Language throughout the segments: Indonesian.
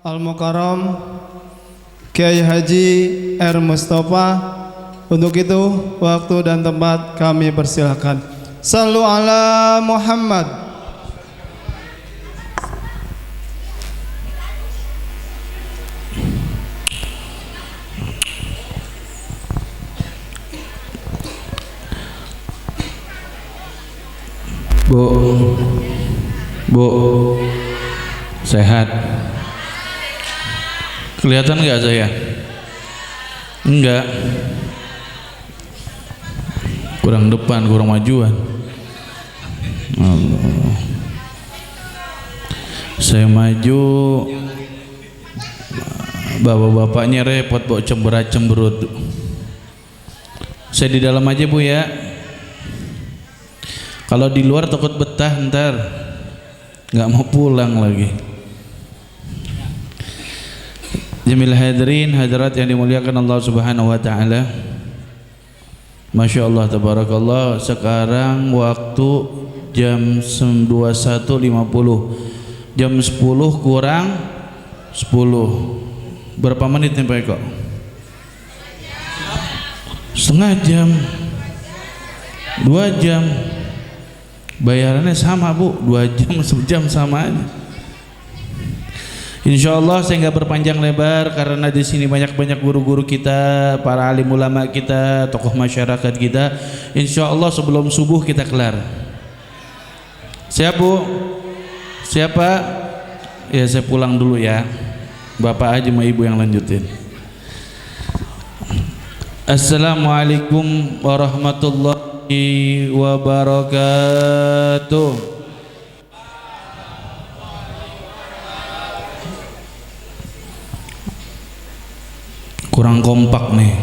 Al-Mukarram Kiai Haji R. Mustafa. Untuk itu waktu dan tempat kami persilahkan. Sallu ala Muhammad. Bu, sehat? Kelihatan nggak saya? Enggak. Kurang depan, kurang majuan. Allah. Saya maju, bapak-bapaknya repot bawa cemberut. Saya di dalam aja Bu ya. Kalau di luar takut betah ntar nggak mau pulang lagi. Jamil hadirin hadirat yang dimuliakan Allah Subhanahu wa taala. Masya Allah tabarakallah. Sekarang waktu jam 21.50, jam 10 kurang 10. Berapa menit nih Pak Eko? Setengah jam, 2 jam. Bayarannya sama Bu, 2 jam, 1 jam sama aja. Insya Allah saya nggak berpanjang lebar karena di sini banyak guru-guru kita, para alim ulama kita, tokoh masyarakat kita. Insya Allah sebelum subuh kita kelar. Siap Bu? Siapa? Ya saya pulang dulu ya. Bapak aja sama Ibu yang lanjutin. Assalamualaikum warahmatullahi wabarakatuh. Kurang kompak nih.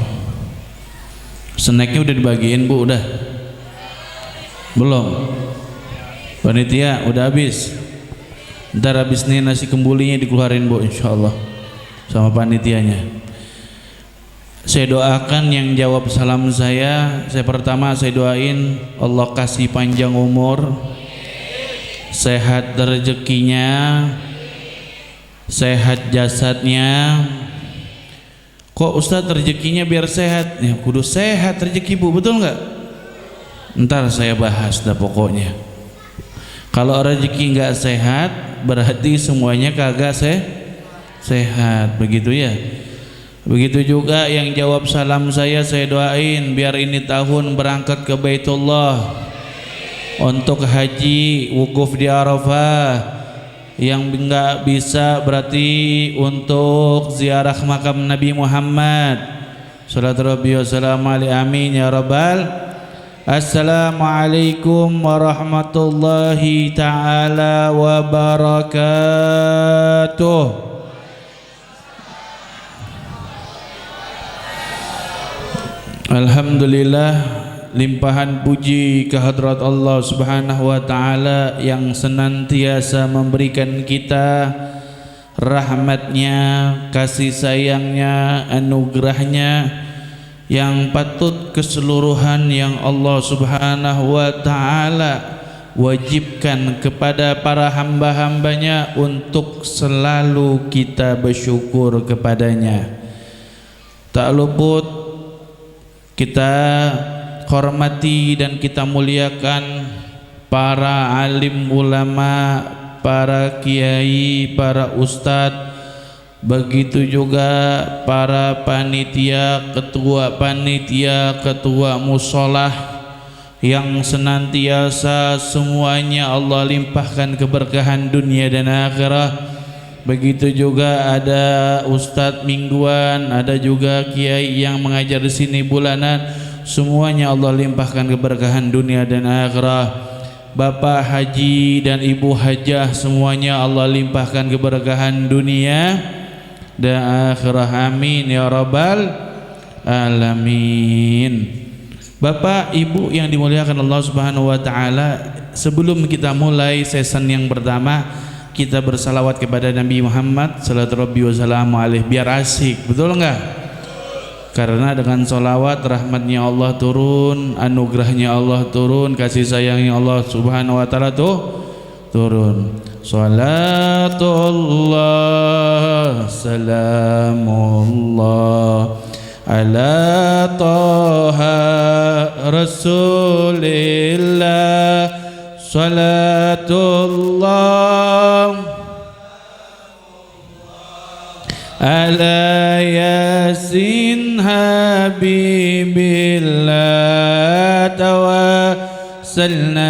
Snacknya udah dibagiin Bu, udah? Belum? Panitia udah habis. Ntar habis nih nasi kembulinya dikeluarin Bu, insya Allah sama panitianya. Saya doakan yang jawab salam saya pertama saya doain Allah kasih panjang umur, sehat rezekinya, sehat jasadnya. Kok Ustadz rezekinya biar sehat? Ya kudu sehat rezeki Bu, betul nggak? Ntar saya bahas dah pokoknya. Kalau rezeki nggak sehat berarti semuanya kagak sehat, begitu ya. Begitu juga yang jawab salam saya doain biar ini tahun berangkat ke Baitullah untuk haji wukuf di Arafah. Yang enggak bisa berarti untuk ziarah makam Nabi Muhammad sallallahu alaihi wasallam. Amin ya rabbal. Assalamualaikum warahmatullahi taala wabarakatuh. Alhamdulillah, limpahan puji kehadrat Allah Subhanahu wa taala yang senantiasa memberikan kita rahmatnya, kasih sayangnya, anugerahnya yang patut keseluruhan yang Allah Subhanahu wa taala wajibkan kepada para hamba-hambanya untuk selalu kita bersyukur kepadanya. Tak luput kita hormati dan kita muliakan para alim ulama, para kiai, para ustadz, begitu juga para panitia, ketua musolah yang senantiasa semuanya Allah limpahkan keberkahan dunia dan akhirat. Begitu juga ada ustadz mingguan, ada juga kiai yang mengajar di sini bulanan. Semuanya Allah limpahkan keberkahan dunia dan akhirat. Bapak haji dan ibu hajah semuanya Allah limpahkan keberkahan dunia dan akhirat. Amin ya rabbal alamin. Bapak ibu yang dimuliakan Allah Subhanahu wa taala, sebelum kita mulai season yang pertama, kita bersalawat kepada Nabi Muhammad sallallahu alaihi wasallam biar asik, betul enggak? Karena dengan solawat rahmatnya Allah turun, anugerahnya Allah turun, kasih sayangnya Allah Subhanahu wa taala turun. Salatullah salamullah ala Taha Rasulillah salatullah ala Yasin Habibillah tawassalna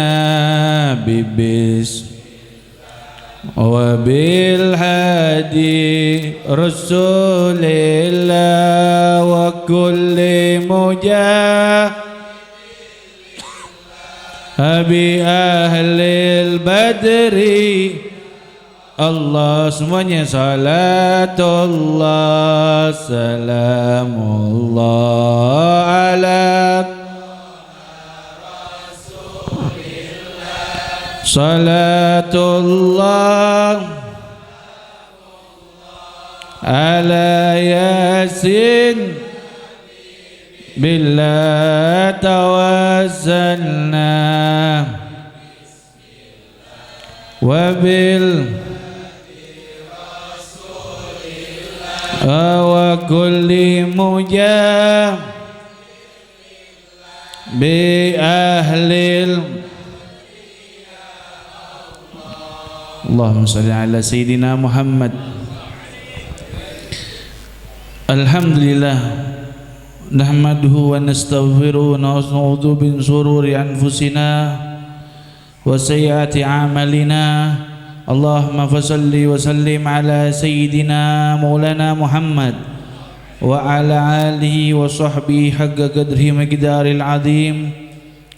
bibis wa bil hadi Rasulillah wa kulli mujahidi ahlil badri Allah semuanya salatullah salamullah ala salatullah ala Yasin billah tawassalna wabil wa kulli mujah bi ahlil Allahumma salli ala Sayyidina Muhammad. Alhamdulillah nahmaduhu wa nastaghfiruhu wa na'udzu min shururi anfusina wa sayyiati a'malina. Allahumma fasalli wa sallim ala Sayyidina Maulana Muhammad wa ala alihi wa sahbihi haqqa qadrihi miqdaril azim.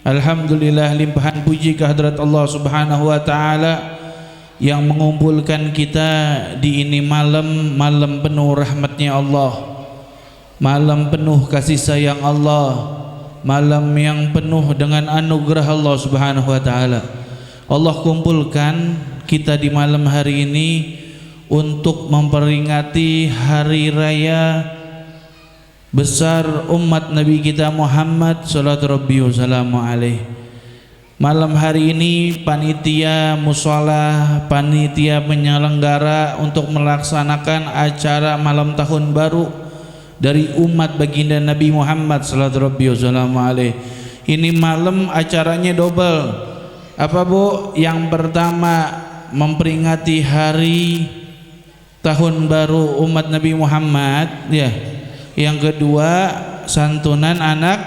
Alhamdulillah, limpahan puji kehadrat Allah Subhanahu wa taala yang mengumpulkan kita di ini malam penuh rahmatnya Allah, malam penuh kasih sayang Allah, malam yang penuh dengan anugerah Allah Subhanahu wa taala. Allah kumpulkan kita di malam hari ini untuk memperingati hari raya besar umat Nabi kita Muhammad sallallahu rabbi wasallamu alaihi. Malam hari ini panitia musholah, panitia penyelenggara untuk melaksanakan acara malam tahun baru dari umat baginda Nabi Muhammad sallallahu rabbi wasallamu alaihi. Ini malam acaranya double. Apa Bu? Yang pertama memperingati hari tahun baru umat Nabi Muhammad, ya. Yang kedua santunan anak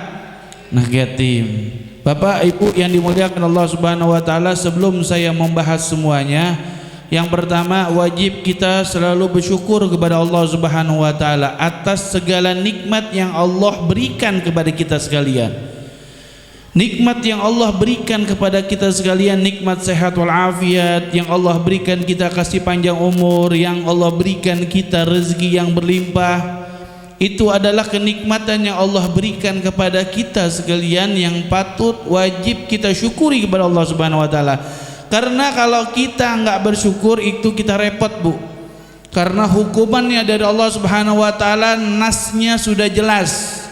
yatim. Bapak Ibu yang dimuliakan Allah Subhanahu wa taala, sebelum saya membahas semuanya, yang pertama wajib kita selalu bersyukur kepada Allah Subhanahu wa taala atas segala nikmat yang Allah berikan kepada kita sekalian. Nikmat yang Allah berikan kepada kita sekalian, nikmat sehat walafiat yang Allah berikan kita, kasih panjang umur yang Allah berikan kita, rezeki yang berlimpah. Itu adalah kenikmatan yang Allah berikan kepada kita sekalian yang patut wajib kita syukuri kepada Allah Subhanahu wa taala. Karena kalau kita enggak bersyukur itu kita repot, Bu. Karena hukumannya dari Allah Subhanahu wa taala nasnya sudah jelas.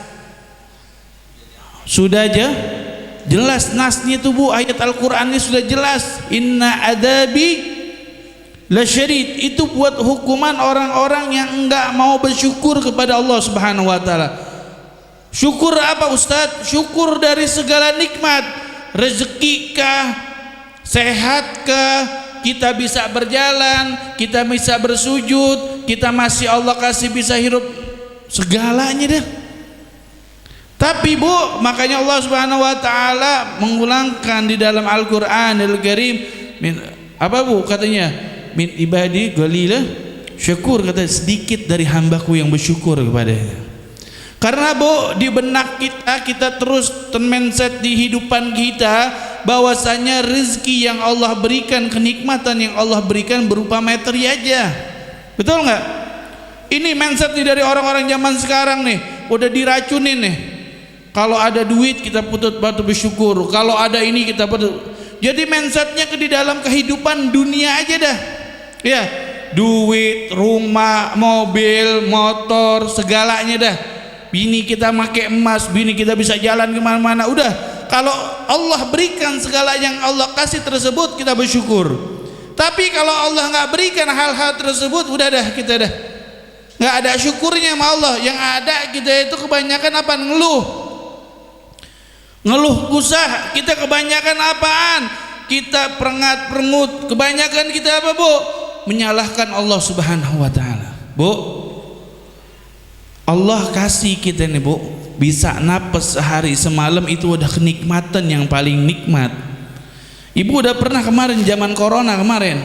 Sudah aja jelas nasnya itu, Bu. Ayat Al-Qur'annya sudah jelas. Inna adabi la syadid, itu buat hukuman orang-orang yang enggak mau bersyukur kepada Allah Subhanahu wa taala. Syukur apa Ustaz? Syukur dari segala nikmat, rezeki kah, sehat kah, kita bisa berjalan, kita bisa bersujud, kita masih Allah kasih bisa hidup, segalanya dah. Tapi Bu, makanya Allah Subhanahu wa taala mengulangkan di dalam Al-Qur'anul Karim, apa Bu katanya? Min ibadi qalilah syukur, kata sedikit dari hambaku yang bersyukur kepadanya. Karena Bu, di benak kita terus mindset di hidupan kita bahwasanya rezeki yang Allah berikan, kenikmatan yang Allah berikan berupa materi aja. Betul nggak? Ini mindset nih dari orang-orang zaman sekarang nih, udah diracunin nih. Kalau ada duit kita patut bersyukur, kalau ada ini kita patut. Jadi mindsetnya di dalam kehidupan dunia aja dah. Ya, duit, rumah, mobil, motor, segalanya dah. Bini kita pakai emas, bini kita bisa jalan kemana-mana. Udah, kalau Allah berikan segala yang Allah kasih tersebut kita bersyukur. Tapi kalau Allah nggak berikan hal-hal tersebut, udah dah kita dah nggak ada syukurnya sama Allah. Yang ada kita itu kebanyakan apa? Ngeluh kusah. Kita kebanyakan apaan? Kita perengat-perengut. Kebanyakan kita apa, Bu? Menyalahkan Allah Subhanahu wa taala. Bu, Allah kasih kita nih, Bu, bisa napas sehari semalam, itu udah kenikmatan yang paling nikmat. Ibu udah pernah kemarin zaman corona kemarin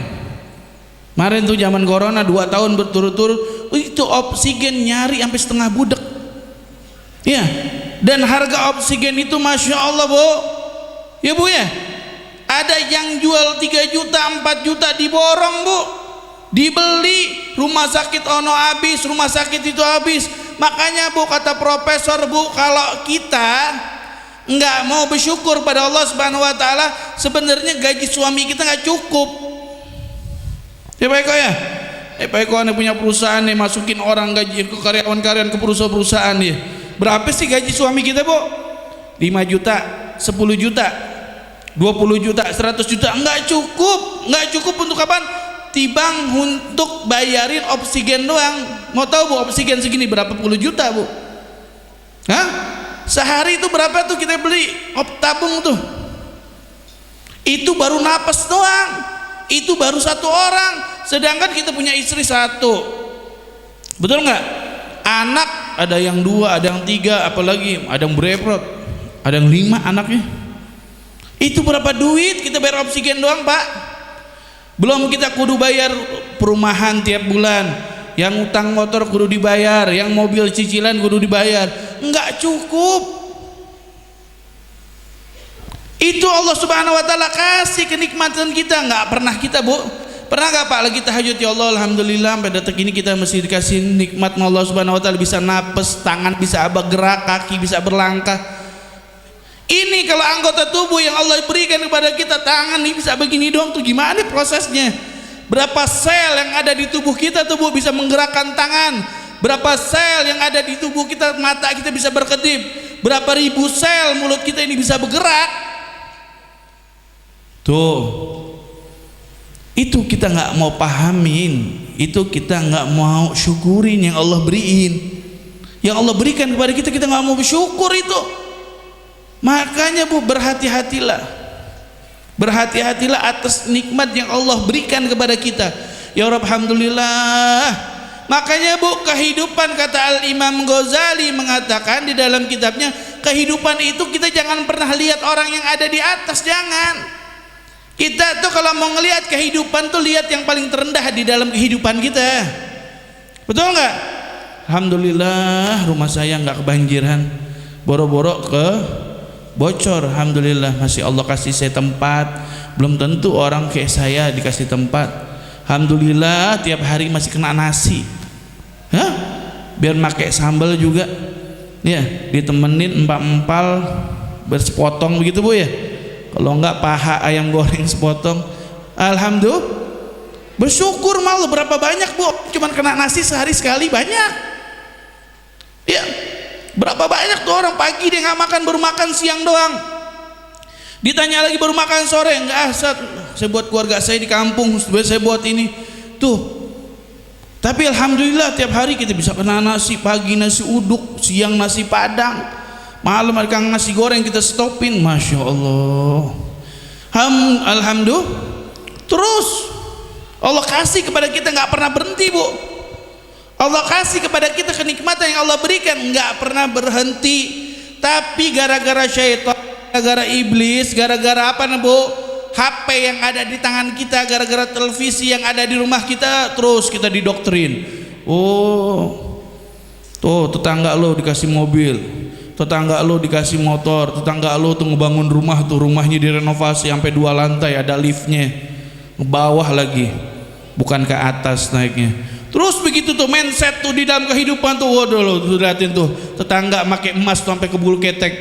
tuh zaman corona 2 tahun berturut-turut, itu oksigen nyari sampai setengah budek ya, dan harga oksigen itu Masya Allah, Bu, ya Bu ya, ada yang jual 3 juta 4 juta diborong, Bu, dibeli. Rumah sakit ono habis, rumah sakit itu habis. Makanya, Bu, kata profesor, Bu, kalau kita nggak mau bersyukur pada Allah Subhanahu wa taala, sebenarnya gaji suami kita nggak cukup. Ya Pak Eko ya? Pak Eko nih punya perusahaan nih, masukin orang gaji ke karyawan-karyawan ke perusahaan-perusahaan dia. Berapa sih gaji suami kita, Bu? 5 juta, 10 juta, 20 juta, 100 juta, nggak cukup untuk kapan? Tibang untuk bayarin oksigen doang. Mau tahu, Bu, oksigen segini berapa puluh juta, Bu? Hah? Sehari itu berapa tuh kita beli tabung tuh? Itu baru napas doang. Itu baru 1 orang. Sedangkan kita punya istri 1. Betul nggak? Anak ada yang 2, ada yang 3, apalagi ada yang bereprot, ada yang 5 anaknya. Itu berapa duit kita bayar oksigen doang, Pak? Belum kita kudu bayar perumahan tiap bulan, yang utang motor kudu dibayar, yang mobil cicilan kudu dibayar. Enggak cukup. Itu Allah Subhanahu wa taala kasih kenikmatan kita, enggak pernah kita, Bu. Pernah enggak, Pak, lagi tahajud, ya Allah alhamdulillah sampai detik ini kita masih dikasih nikmat Allah Subhanahu wa taala, bisa napas, tangan bisa bergerak, kaki bisa berlangkah. Ini kalau anggota tubuh yang Allah berikan kepada kita, tangan ini bisa begini doang tuh, gimana nih prosesnya? Berapa sel yang ada di tubuh kita, tubuh bisa menggerakkan tangan? Berapa sel yang ada di tubuh kita, mata kita bisa berkedip? Berapa ribu sel mulut kita ini bisa bergerak? Tuh, itu kita nggak mau pahamin, itu kita nggak mau syukurin yang Allah beriin, yang Allah berikan kepada kita, kita nggak mau bersyukur itu. Makanya, Bu, berhati-hatilah atas nikmat yang Allah berikan kepada kita. Ya Rabb, alhamdulillah. Makanya, Bu, kehidupan, kata Al-Imam Ghazali mengatakan di dalam kitabnya, kehidupan itu kita jangan pernah lihat orang yang ada di atas, jangan. Kita tuh kalau mau ngelihat kehidupan tuh lihat yang paling terendah di dalam kehidupan kita. Betul nggak? Alhamdulillah rumah saya nggak kebanjiran, boro-boro ke bocor. Alhamdulillah masih Allah kasih saya tempat. Belum tentu orang kayak saya dikasih tempat. Alhamdulillah tiap hari masih kena nasi. Hah? Biar pakai sambal juga. Ya, ditemenin empal bersepotong begitu, Bu ya. Kalau enggak paha ayam goreng sepotong. Alhamdulillah. Bersyukur malu berapa banyak, Bu? Cuman kena nasi sehari sekali banyak. Ya. Berapa banyak tuh orang pagi dia nggak makan, baru makan siang doang. Ditanya lagi baru makan sore, enggak, saya buat keluarga saya di kampung, saya buat ini tuh. Tapi alhamdulillah tiap hari kita bisa kena nasi, pagi nasi uduk, siang nasi padang, malam ada kang nasi goreng kita stopin. Masya Allah. Alhamdulillah. Terus Allah kasih kepada kita, nggak pernah berhenti, Bu. Allah kasih kepada kita kenikmatan yang Allah berikan nggak pernah berhenti. Tapi gara-gara syaitan, gara-gara iblis, gara-gara apa nih, Bu? HP yang ada di tangan kita, gara-gara televisi yang ada di rumah kita, terus kita didoktrin. Oh, tuh tetangga lo dikasih mobil, tetangga lo dikasih motor, tetangga lo tuh ngebangun rumah, tuh rumahnya direnovasi sampai 2 lantai, ada liftnya, ke bawah lagi, bukan ke atas naiknya. Terus begitu tuh mindset tuh di dalam kehidupan tuh, waduh lo tuh liatin tuh tetangga pakai emas tuh sampai ke bulu ketek.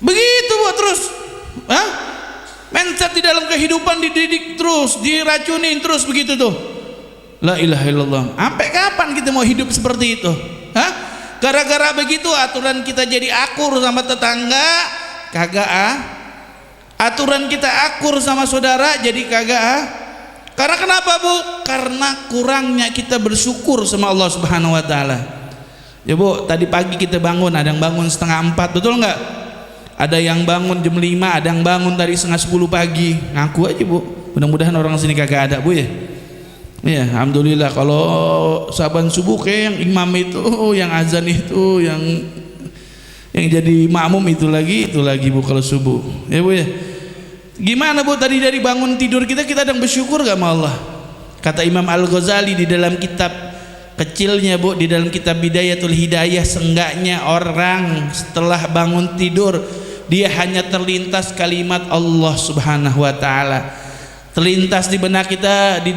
Begitu, Bu, terus, hah? Mindset di dalam kehidupan dididik terus, diracunin terus begitu tuh. La ilaha illallah. Sampai kapan kita mau hidup seperti itu? Hah? Gara-gara begitu aturan kita jadi akur sama tetangga, kagak ah. Aturan kita akur sama saudara jadi kagak ah. Karena kenapa Bu? Karena kurangnya kita bersyukur sama Allah Subhanahu wa taala. Ya Bu, tadi pagi kita bangun, ada yang bangun 3:30, betul nggak? Ada yang bangun jam 5, ada yang bangun tadi 9:30 pagi. Ngaku aja Bu. Mudah-mudahan orang sini kagak ada Bu ya. Ya, alhamdulillah. Kalau saban subuh kayak yang imam itu, yang azan itu, yang jadi makmum itu lagi Bu kalau subuh. Ya Bu ya. Gimana Bu tadi dari bangun tidur kita ada bersyukur gak sama Allah? Kata Imam Al-Ghazali di dalam kitab kecilnya Bu, di dalam kitab Bidayatul Hidayah, seenggaknya orang setelah bangun tidur dia hanya terlintas kalimat Allah Subhanahu wa taala. Terlintas di benak kita, di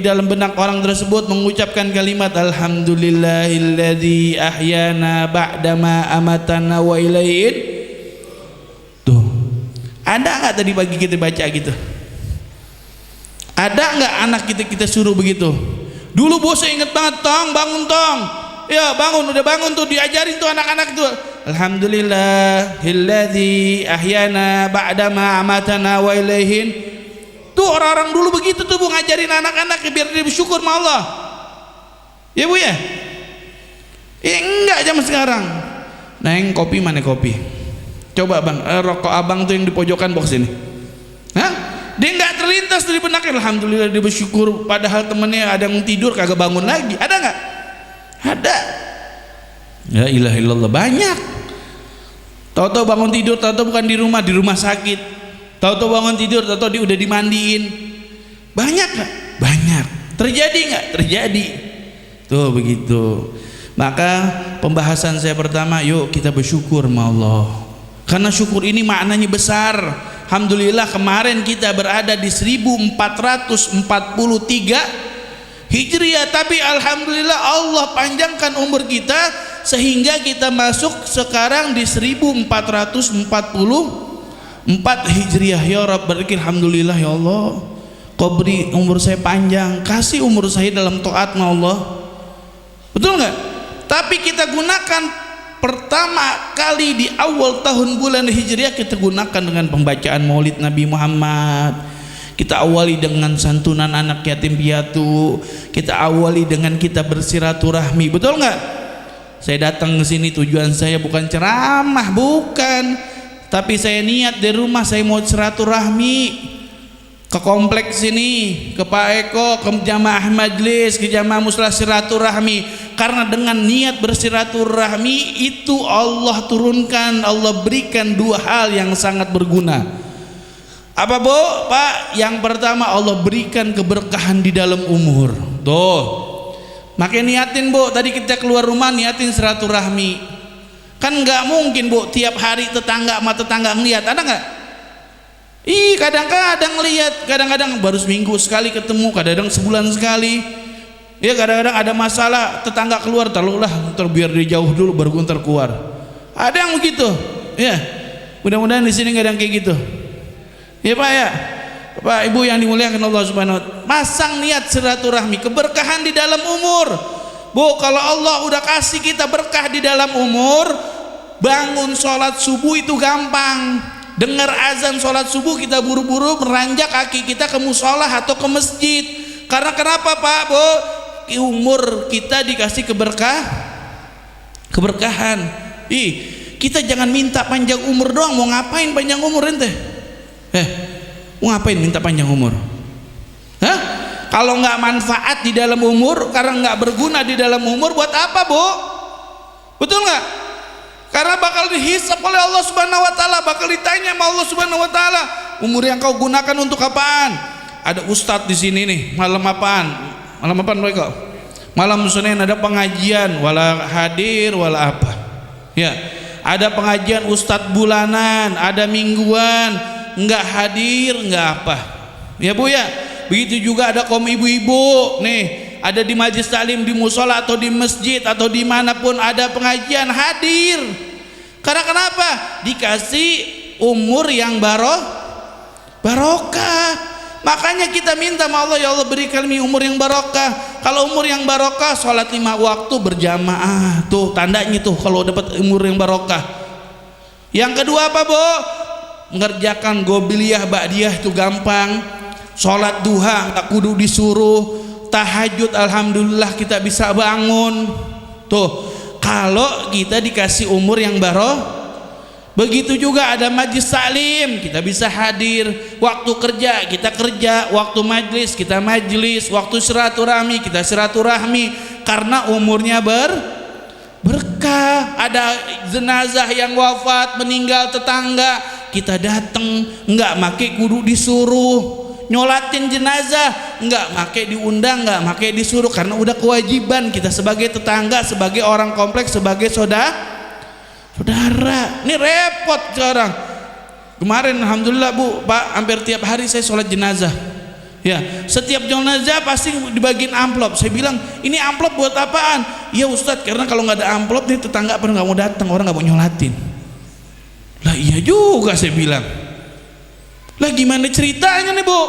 dalam benak orang tersebut mengucapkan kalimat alhamdulillahilladzi ahyana ba'dama amatana wa ilaihin. Tuh, ada nggak tadi pagi kita baca gitu? Ada nggak anak kita suruh begitu? Dulu bos saya inget banget, tong bangun tong, ya bangun, udah bangun tuh diajarin tuh anak-anak tuh alhamdulillahilladzi ahyana ba'dama amatana wa ilaihin. Tuh orang-orang dulu begitu tuh Bu, ngajarin anak-anak biar dia bersyukur sama Allah. Ya Bu ya? Enggak zaman sekarang. Neng, kopi mana kopi? Coba Bang, rokok Abang tuh yang di pojokan box ini. Hah? Dia enggak terlintas dari benaknya alhamdulillah dia bersyukur, padahal temennya ada yang tidur kagak bangun lagi. Ada enggak? Ada. Ya ilaha illallah, banyak. Tahu-tahu bangun tidur, tahu-tahu bukan di rumah sakit. Tahu-tahu bangun tidur, tahu-tahu dia udah dimandiin. Banyak nggak? Banyak. Terjadi nggak? Terjadi. Tuh begitu. Maka pembahasan saya pertama, yuk kita bersyukur sama Allah. Karena syukur ini maknanya besar. Alhamdulillah kemarin kita berada di 1443 Hijriah, tapi alhamdulillah Allah panjangkan umur kita sehingga kita masuk sekarang di 1444 Hijriah. Ya Rabb, berarti alhamdulillah ya Allah, Kau beri umur saya panjang, kasih umur saya dalam taat sama Allah. Betul nggak? Tapi kita gunakan pertama kali di awal tahun bulan Hijriah, kita gunakan dengan pembacaan Maulid Nabi Muhammad. Kita awali dengan santunan anak yatim piatu. Kita awali dengan kita bersiraturahmi. Betul nggak? Saya datang ke sini tujuan saya bukan ceramah, bukan. Tapi saya niat dari rumah saya mau silaturahmi ke kompleks sini, ke Pak Eko, ke jamaah majlis, ke jamaah muslah silaturahmi. Karena dengan niat bersilaturahmi itu Allah turunkan, Allah berikan dua hal yang sangat berguna. Apa Bu? Pak, yang pertama Allah berikan keberkahan di dalam umur. Tuh, makanya niatin Bu, tadi kita keluar rumah niatin silaturahmi. Kan nggak mungkin Bu tiap hari tetangga sama tetangga ngeliat, ada nggak? Ih, kadang-kadang ngeliat, kadang-kadang baru seminggu sekali ketemu, kadang-kadang sebulan sekali. Ya kadang-kadang ada masalah tetangga keluar, taruhlah biar dia jauh dulu baru ntar keluar. Ada yang begitu, ya. Mudah-mudahan di sini nggak ada yang kayak gitu. Ya Pak ya, Pak Ibu yang dimuliakan Allah Subhanahu wa taala, masang niat silaturahmi, keberkahan di dalam umur. Bu, kalau Allah udah kasih kita berkah di dalam umur, bangun sholat subuh itu gampang. Dengar azan sholat subuh kita buru-buru meranjak kaki kita ke musola atau ke masjid. Karena kenapa Pak Bu? Umur kita dikasih keberkahan. Ih, kita jangan minta panjang umur doang. Mau ngapain panjang umur ente? Mau ngapain minta panjang umur? Hah? Kalau nggak manfaat di dalam umur, karena nggak berguna di dalam umur, buat apa Bu? Betul nggak? Karena bakal dihisap oleh Allah Subhanahu wa taala, bakal ditanya sama Allah Subhanahu wa taala, umur yang kau gunakan untuk apaan? Ada ustadz di sini nih, malam apaan? Malam apaan mereka? Malam Senin ada pengajian, wala hadir wala apa. Ya, ada pengajian ustadz bulanan, ada mingguan, enggak hadir, enggak apa. Ya Bu ya. Begitu juga ada kaum ibu-ibu nih, ada di majelis taklim, di musola atau di masjid atau dimanapun ada pengajian, hadir. Karena kenapa? Dikasih umur yang barokah. Makanya kita minta sama Allah, ya Allah berikan kami umur yang barokah. Kalau umur yang barokah, sholat 5 waktu berjamaah, tuh tandanya tuh kalau dapat umur yang barokah. Yang kedua apa Bu? Mengerjakan gobiliyah ba'diyah itu gampang. sholat duha nggak kudu disuruh, tahajud alhamdulillah kita bisa bangun. Tuh, kalau kita dikasih umur yang begitu juga ada majlis taklim, kita bisa hadir. Waktu kerja kita kerja, waktu majlis kita majlis, waktu silaturahmi kita silaturahmi, karena umurnya berkah. Ada jenazah yang wafat, meninggal tetangga, kita datang, nggak make kudu disuruh. Nyolatin jenazah nggak make diundang, nggak make disuruh, karena udah kewajiban kita sebagai tetangga, sebagai orang kompleks, sebagai saudara. Ini repot sekarang. Kemarin alhamdulillah Bu, Pak, hampir tiap hari saya sholat jenazah. Ya, setiap jenazah pasti dibagiin amplop. Saya bilang, ini amplop buat apaan? Ya Ustadz, karena kalau nggak ada amplop nih tetangga pada nggak mau datang, orang nggak mau nyolatin. Lah iya juga saya bilang. Lah gimana ceritanya nih Bu?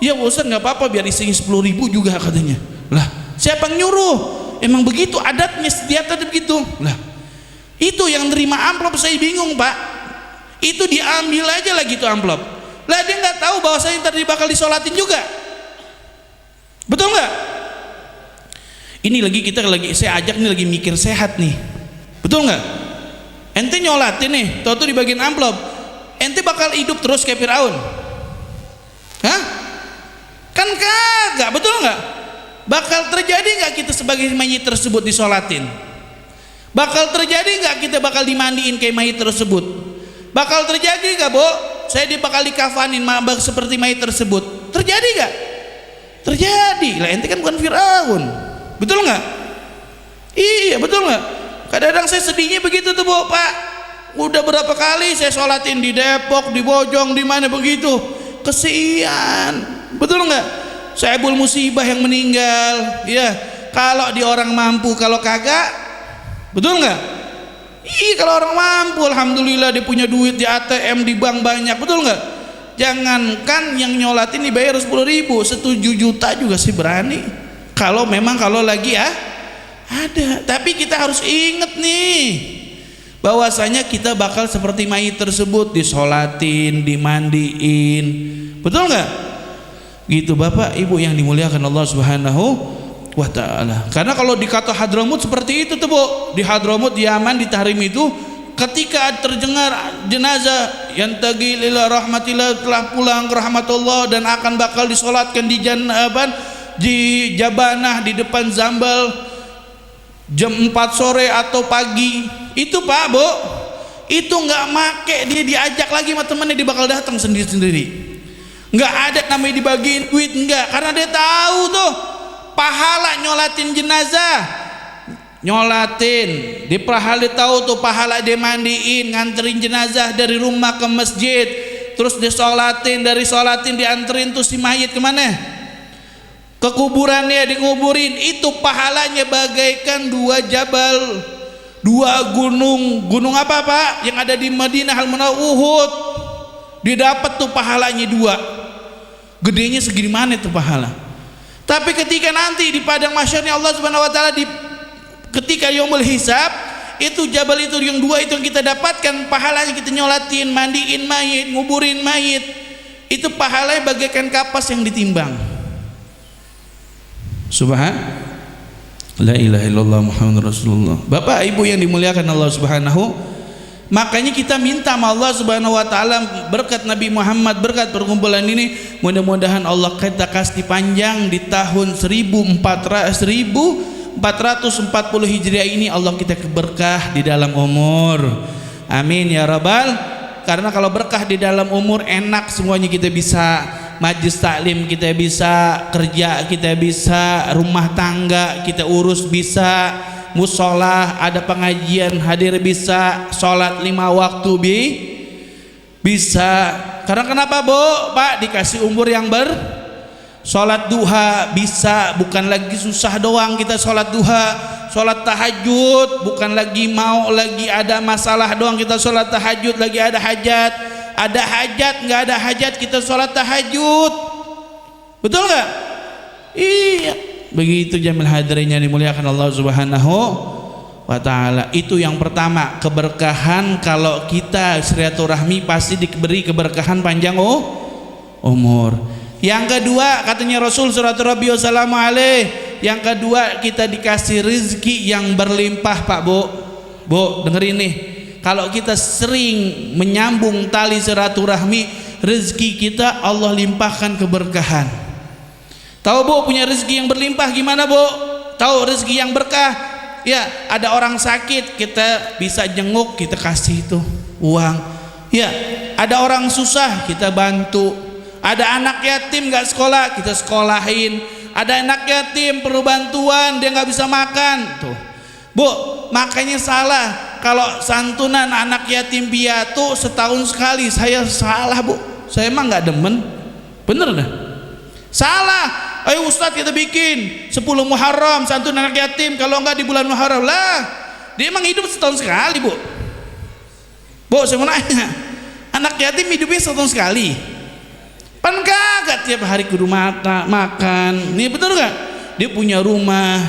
Ya Ustadz nggak apa-apa, biar isinya 10.000 juga katanya. Lah siapa yang nyuruh? Emang begitu adatnya, setiap ada begitu. Lah itu yang nerima amplop saya bingung Pak. Itu diambil aja lagi tuh amplop. Lah dia nggak tahu bahwa saya tadi bakal disolatin juga. Betul nggak? Ini lagi kita saya ajak nih lagi mikir sehat nih. Betul nggak? Ente nyolatin nih, tuh di bagian amplop. Ente bakal hidup terus kayak Firaun. Hah? Kan kagak, betul nggak? Bakal terjadi nggak kita sebagai mayit tersebut disolatin? Bakal terjadi nggak kita bakal dimandiin kayak mayit tersebut? Bakal terjadi nggak Bu? Saya bakal dikafanin seperti mayit tersebut. Terjadi nggak? Terjadi. Lah ente kan bukan Firaun, betul nggak? Iya betul nggak? Kadang-kadang saya sedihnya begitu tuh Bu, Pak. Udah berapa kali saya sholatin di Depok, di Bojong, di mana begitu. Kesian, betul nggak? Saibul musibah yang meninggal. Ya, kalau di orang mampu, kalau kagak, betul nggak? Iya, kalau orang mampu alhamdulillah dia punya duit di ATM, di bank banyak, betul nggak? Jangankan yang nyolatin dibayar 10.000, 1 juta juga sih berani. Kalau lagi ya ada. Tapi kita harus inget nih, bahwasanya kita bakal seperti mayit tersebut, disolatin, dimandiin, betul nggak? Gitu Bapak Ibu yang dimuliakan Allah Subhanahu wa ta'ala. Karena kalau di kata Hadramut seperti itu tuh Bu, di Hadramut, di Yaman, di Tahrim itu, ketika terdengar jenazah yang tagil ila rahmatillah, telah pulang ke rahmatullah dan akan bakal disolatkan di Jabanah, di depan Zambal, jam 4 sore atau pagi, itu Pak Bu, itu nggak make, dia diajak lagi sama temennya, dia bakal datang sendiri-sendiri. Nggak ada namanya dibagiin duit, nggak, karena dia tahu tuh pahala nyolatin jenazah, nyolatin di pahala, dia tahu tuh pahala dia mandiin, nganterin jenazah dari rumah ke masjid, terus disolatin, dari solatin dianterin tuh si mayit kemana? Ke kuburannya, dikuburin. Itu pahalanya bagaikan 2 jabal, 2 gunung apa Pak yang ada di Madinah Al-Munawwarah, Uhud. Dia dapat tuh pahalanya 2. Gedenya segini mana tuh pahala. Tapi ketika nanti di padang mahsyarnya Allah Subhanahu wa taala, ketika yaumul hisab, itu jabal itu yang 2 itu yang kita dapatkan pahalanya, kita nyolatin, mandiin mayit, nguburin mayit. Itu pahalanya bagaikan kapas yang ditimbang. Subhan la ilaha illallah Muhammadur Rasulullah. Bapak Ibu yang dimuliakan Allah Subhanahu, makanya kita minta sama Allah Subhanahu wa taala berkat Nabi Muhammad, berkat perkumpulan ini, mudah-mudahan Allah kita kasih panjang di tahun 1440 Hijriah ini, Allah kita berkah di dalam umur. Amin ya rabbal. Karena kalau berkah di dalam umur, enak semuanya, kita bisa majlis taklim, kita bisa kerja, kita bisa rumah tangga kita urus, bisa musola, ada pengajian hadir, bisa sholat 5 waktu bisa. Karena kenapa Bu? Pak, dikasih umur yang sholat duha bisa, bukan lagi susah doang kita sholat duha, sholat tahajud, bukan lagi mau lagi ada masalah doang kita sholat tahajud, lagi ada hajat nggak ada hajat kita sholat tahajud, betul nggak? Iya, begitu jamil hadirinnya dimuliakan Allah Subhanahu wa ta'ala. Itu yang pertama, keberkahan. Kalau kita silaturahmi pasti diberi keberkahan panjang umur. Yang kedua katanya Rasul sallallahu alaihi wasallam, yang kedua kita dikasih rezeki yang berlimpah Pak Bu. Bu dengerin nih, kalau kita sering menyambung tali silaturahmi, rezeki kita Allah limpahkan keberkahan. Tahu Bu punya rezeki yang berlimpah gimana Bu? Tahu rezeki yang berkah? Ya, ada orang sakit kita bisa jenguk, kita kasih itu uang. Ya, ada orang susah kita bantu. Ada anak yatim gak sekolah, kita sekolahin. Ada anak yatim perlu bantuan, dia gak bisa makan. Tuh, Bu, makanya salah kalau santunan anak yatim piatu setahun sekali. Saya salah Bu, saya emang gak demen. Bener dah, salah. Ayo Ustadz kita bikin 10 Muharram santunan anak yatim, kalau enggak di bulan Muharram lah. Dia emang hidup setahun sekali Bu. Bu saya mau nanya, anak yatim hidupnya setahun sekali? Pan kagak tiap hari kudu makan. Nih betul gak? Dia punya rumah.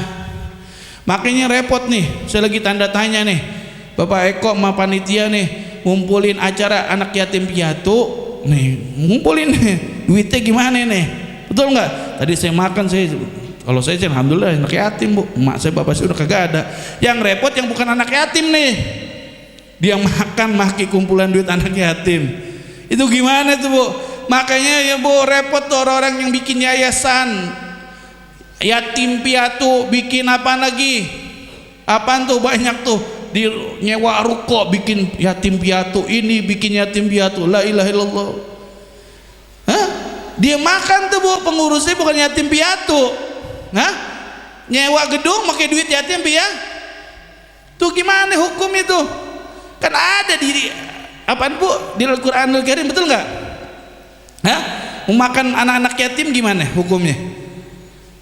Makanya repot nih. Saya lagi tanda tanya nih, Bapak Eko sama panitia nih ngumpulin acara anak yatim piatu. Nih ngumpulin nih, duitnya gimana nih? Betul nggak? Tadi saya makan, kalau saya alhamdulillah anak yatim Bu, emak saya bapak saya udah kagak ada. Yang repot yang bukan anak yatim nih, dia makan maki kumpulan duit anak yatim. Itu gimana tuh Bu? Makanya ya Bu, repot tuh orang-orang yang bikin yayasan yatim piatu, bikin apa lagi? Apaan tuh banyak tuh, di nyewa ruko bikin yatim piatu, ini bikin yatim piatu. La ilaha illallah. Hah? Dia makan tuh Bu, pengurusnya bukan yatim piatu. Nah, nyewa gedung pakai duit yatim piatu. Tuh gimana hukum itu? Kan ada di apaan Bu? Di Al-Qur'anul Karim, betul nggak? Hah? Memakan anak-anak yatim gimana hukumnya?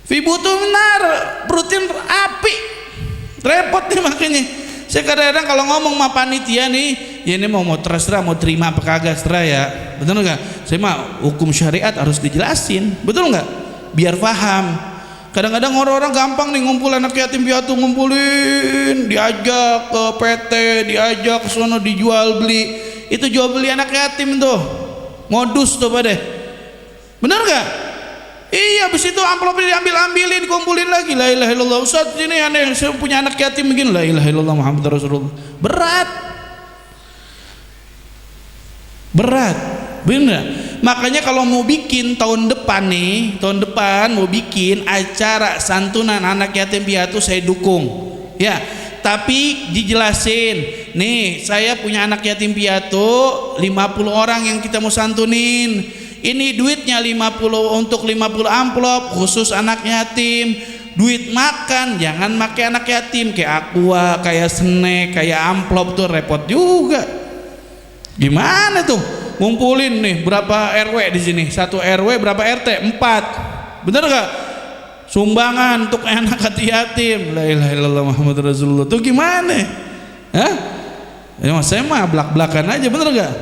Fi butunar, rutin api. Repot nih makanya. Saya kadang-kadang kalau ngomong sama panitia nih, ya ini mau terserah mau terima apa kagak terserah ya, betul nggak? Saya mah hukum syariat harus dijelasin, betul nggak? Biar paham. Kadang-kadang orang-orang gampang nih ngumpul anak yatim piatu, ngumpulin, diajak ke PT, diajak ke sono dijual beli. Itu jual beli anak yatim tuh, modus tuh pada. Bener nggak? Iya, habis itu amplopnya diambil-ambilin, dikumpulin lagi. La ilaha illallah. Ustaz ini aneh, saya punya anak yatim begini. La ilaha illallah Muhammad Rasulullah. Berat. Berat. Bener. Makanya kalau mau bikin tahun depan nih, tahun depan mau bikin acara santunan anak yatim piatu, saya dukung. Ya, tapi dijelasin. Nih, saya punya anak yatim piatu 50 orang yang kita mau santunin. Ini duitnya 50 untuk 50 amplop khusus anak yatim. Duit makan jangan pakai anak yatim kayak aqua, kayak snack, kayak amplop tuh repot juga. Gimana tuh? Ngumpulin nih berapa RW di sini? Satu RW berapa RT? 4. Bener gak? Sumbangan untuk anak yatim. La ilaha illallah Muhammad Rasulullah. Tuh gimana? Hah? Ya, saya mah belak-belakan aja, bener gak?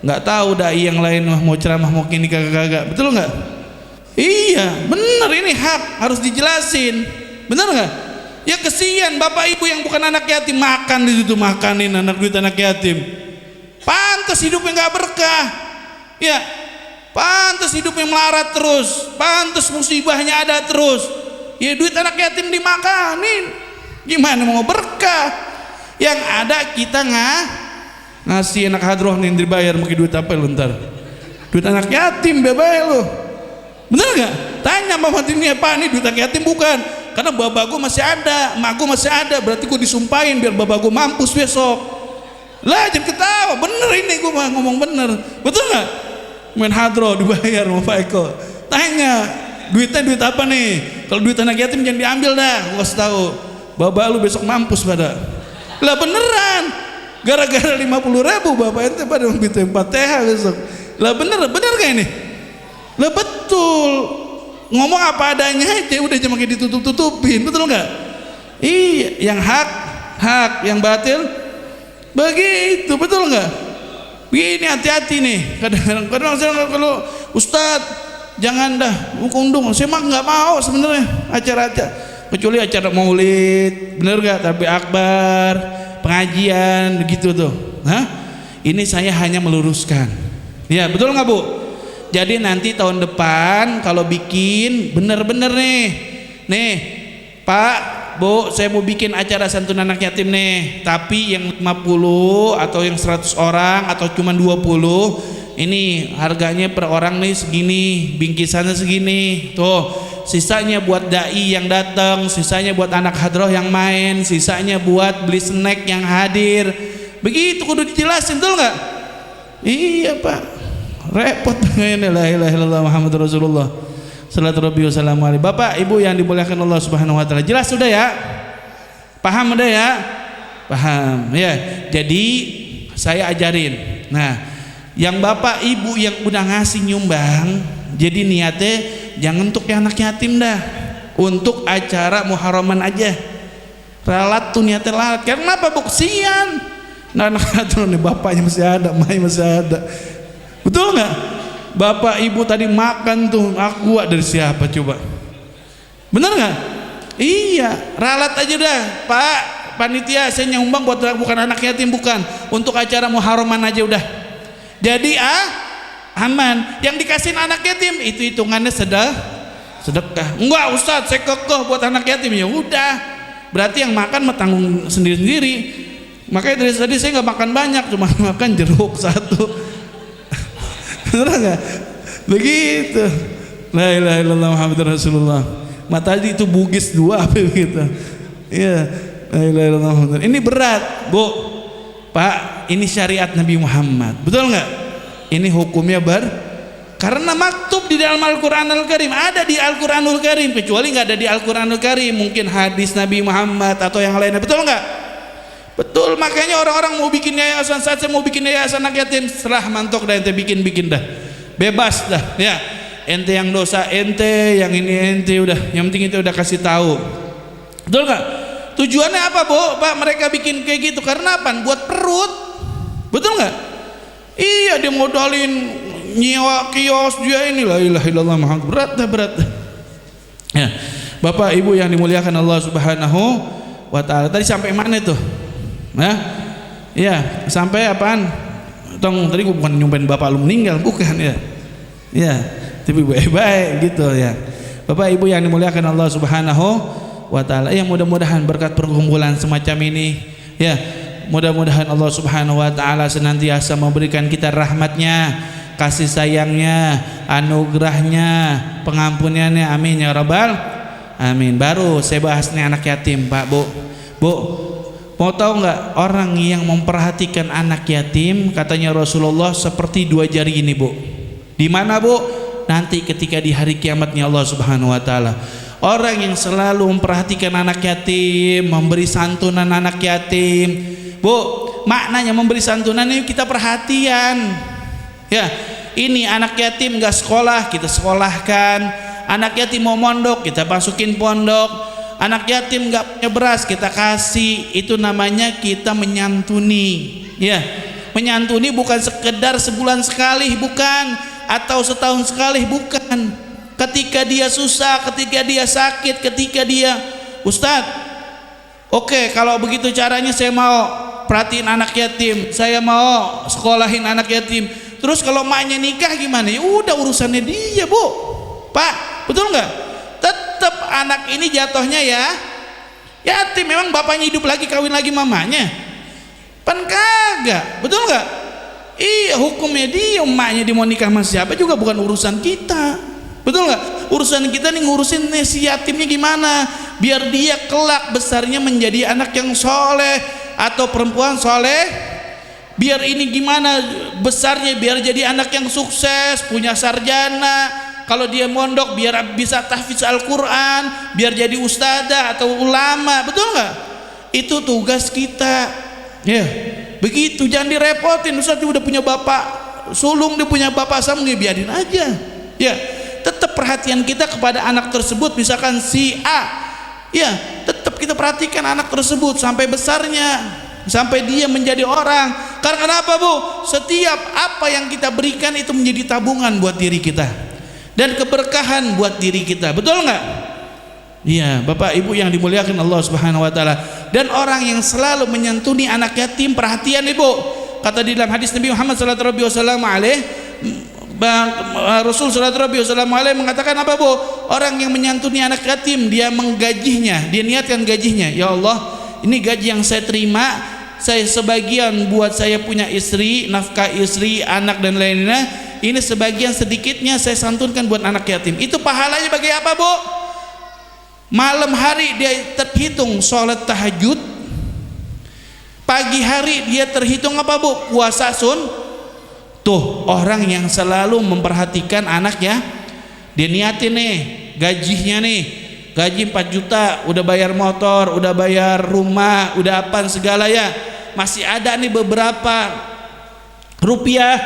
Nggak tahu dai yang lain mau ceramah mau kini kagak, betul nggak? Iya bener, ini hak harus dijelasin, bener nggak? Ya kesian bapak ibu yang bukan anak yatim makan di situ, makanin anak duit anak yatim. Pantas hidupnya nggak berkah, ya pantas hidupnya melarat terus, pantas musibahnya ada terus. Ya duit anak yatim dimakanin, gimana mau berkah? Yang ada kita ngasih anak hadroh nih dibayar pakai duit apa lu ntar? Duit anak yatim bebek lu. Bener gak? Tanya Mama ini apa nih duit anak yatim? Bukan, karena bapak gue masih ada, emak gue masih ada, berarti gue disumpahin biar bapak gue mampus besok. Lah jangan ketawa, bener ini gue ngomong bener, betul gak? Main hadroh dibayar sama Pak Eko. Tanya duitnya duit apa nih? Kalau duit anak yatim jangan diambil dah, gue kasih tahu. Bapak lu besok mampus pada. Lah beneran. Gara-gara 50.000 bapak ente pada bikin Fatihah besok. Lah bener gak ini? Lah betul. Ngomong apa adanya aja udah jangan kayak ditutup-tutupin, betul nggak? Iya, yang hak, yang batil begitu, betul nggak? Begini hati-hati nih. Kadang-kadang saya kalau Ustadz jangan dah undung. Saya mah nggak mau sebenarnya acara-acara, kecuali acara maulid, bener nggak? Tapi akbar, pengajian begitu tuh. Hah? Ini saya hanya meluruskan. Ya betul nggak Bu? Jadi nanti tahun depan kalau bikin bener-bener nih Pak, Bu, saya mau bikin acara santunan anak yatim nih, tapi yang 50 atau yang 100 orang atau cuma 20, ini harganya per orang nih segini, bingkisannya segini, tuh sisanya buat dai yang datang, sisanya buat anak hadroh yang main, sisanya buat beli snack yang hadir. Begitu kudu dijelasin, betul nggak? Iya Pak, repot ini. La ilaha illallah Muhammadur Rasulullah sallallahu alaihi wasallam. Bapak Ibu yang dimuliakan Allah Subhanahu wa taala, jelas sudah ya? Paham udah ya? Paham ya. Jadi saya ajarin. Nah, yang Bapak Ibu yang udah ngasih nyumbang, jadi niatnya jangan untuk yang anak yatim dah, untuk acara muharraman aja. Ralat tuh niatnya lalat. Kenapa Bu? Kesian. Nah, anak yatim nih bapaknya masih ada, emaknya masih ada. Betul nggak? Bapak Ibu tadi makan tuh aku dari siapa coba? Bener nggak? Iya, ralat aja dah. Pak panitia, saya nyumbang buat bukan anak yatim, bukan, untuk acara muharraman aja udah. Jadi aman. Yang dikasih anak yatim itu hitungannya sedekah. Enggak Ustadz, saya kekeh buat anak yatim. Ya udah, berarti yang makan mah tanggung sendiri-sendiri. Makanya dari tadi saya nggak makan banyak, cuma makan jeruk 1. Bener nggak? Begitu. La ilaha illallah Muhammadur Rasulullah. Tadi itu Bugis 2 apa begitu. Iya. La ilaha illallah Muhammadur. Ini berat, Bu. Pak, ini syariat Nabi Muhammad. Betul nggak? Ini hukumnya karena maktub di dalam Al-Qur'anul Karim, ada di Al-Qur'anul Karim, kecuali nggak ada di Al-Qur'anul Karim, mungkin hadis Nabi Muhammad atau yang lainnya. Betul nggak? Betul, makanya orang-orang mau bikin yayasan, saat saya mau bikin yayasan anak yatim, serah mantok dah, ente bikin dah, bebas dah ya. Ente yang dosa ente, yang ini ente, udah, yang penting itu udah kasih tahu. Betul nggak? Tujuannya apa Bu? Pak, mereka bikin kayak gitu karena apa? Buat perut. Betul nggak? Iya, dia modalin nyewa kios dia ini. La ilaha illallah Muhammad. Berat dah. Ya, Bapak Ibu yang dimuliakan Allah Subhanahu wa taala. Tadi sampai mana tuh? Ya, sampai apaan? Tadi gue bukan nyumpain bapak lu meninggal, bukan ya. Ya, tapi baik gitu ya. Bapak Ibu yang dimuliakan Allah Subhanahu wa taala, yang mudah-mudahan berkat perkumpulan semacam ini, ya, mudah-mudahan Allah Subhanahu wa taala senantiasa memberikan kita rahmatnya, kasih sayangnya, anugerahnya, pengampunannya, amin ya rabbal amin. Baru saya bahas nih anak yatim, Pak, Bu. Mau tahu nggak, orang yang memperhatikan anak yatim katanya Rasulullah seperti 2 jari ini, Bu. Di mana, Bu? Nanti ketika di hari kiamatnya Allah Subhanahu wa taala. Orang yang selalu memperhatikan anak yatim, memberi santunan anak yatim. Bu, maknanya memberi santunan ini kita perhatian. Ya, ini anak yatim nggak sekolah, kita sekolahkan. Anak yatim mau mondok, kita masukin pondok. Anak yatim nggak punya beras, kita kasih. Itu namanya kita menyantuni. Ya, menyantuni bukan sekedar sebulan sekali, bukan, atau setahun sekali, bukan. Ketika dia susah, ketika dia sakit, ketika dia, Ustadz, oke, kalau begitu caranya saya mau perhatiin anak yatim, saya mau sekolahin anak yatim. Terus kalau emaknya nikah gimana? Ya udah, urusannya dia, Bu. Pak, betul nggak? Tetap anak ini jatuhnya ya yatim. Memang bapaknya hidup lagi, kawin lagi mamanya? Pan kagak, betul nggak? Iya, hukumnya dia, emaknya dia mau nikah sama siapa juga bukan urusan kita, betul nggak? Urusan kita nih ngurusin nih si yatimnya gimana, biar dia kelak besarnya menjadi anak yang soleh atau perempuan soleh. Biar ini gimana besarnya, biar jadi anak yang sukses, punya sarjana. Kalau dia mondok biar bisa tahfidz Al-Quran, biar jadi ustadzah atau ulama, betul nggak? Itu tugas kita. Ya, begitu, jangan direpotin. Ustadz udah punya bapak sulung, dia punya bapak sam, biarin aja. Ya, tetap perhatian kita kepada anak tersebut. Misalkan si A, ya, tetap kita perhatikan anak tersebut sampai besarnya, sampai dia menjadi orang. Karena kenapa, Bu? Setiap apa yang kita berikan itu menjadi tabungan buat diri kita dan keberkahan buat diri kita, betul nggak? Iya, Bapak Ibu yang dimuliakan Allah Subhanahu wa taala. Dan orang yang selalu menyantuni anak yatim, perhatian Ibu. Kata di dalam hadis Nabi Muhammad sallallahu alaihi wasallam, Rasul sallallahu alaihi wasallam mengatakan apa Bu? Orang yang menyantuni anak yatim, dia menggajinya, dia niatkan gajinya, ya Allah, ini gaji yang saya terima, saya sebagian buat saya punya istri, nafkah istri, anak dan lainnya, ini sebagian sedikitnya saya santunkan buat anak yatim. Itu pahalanya bagi apa Bu? Malam hari dia terhitung sholat tahajud, pagi hari dia terhitung apa Bu? Puasa Tuh orang yang selalu memperhatikan anaknya, dia niatin nih gajinya nih, gaji 4 juta, udah bayar motor, udah bayar rumah, udah apa segala ya, masih ada nih beberapa rupiah,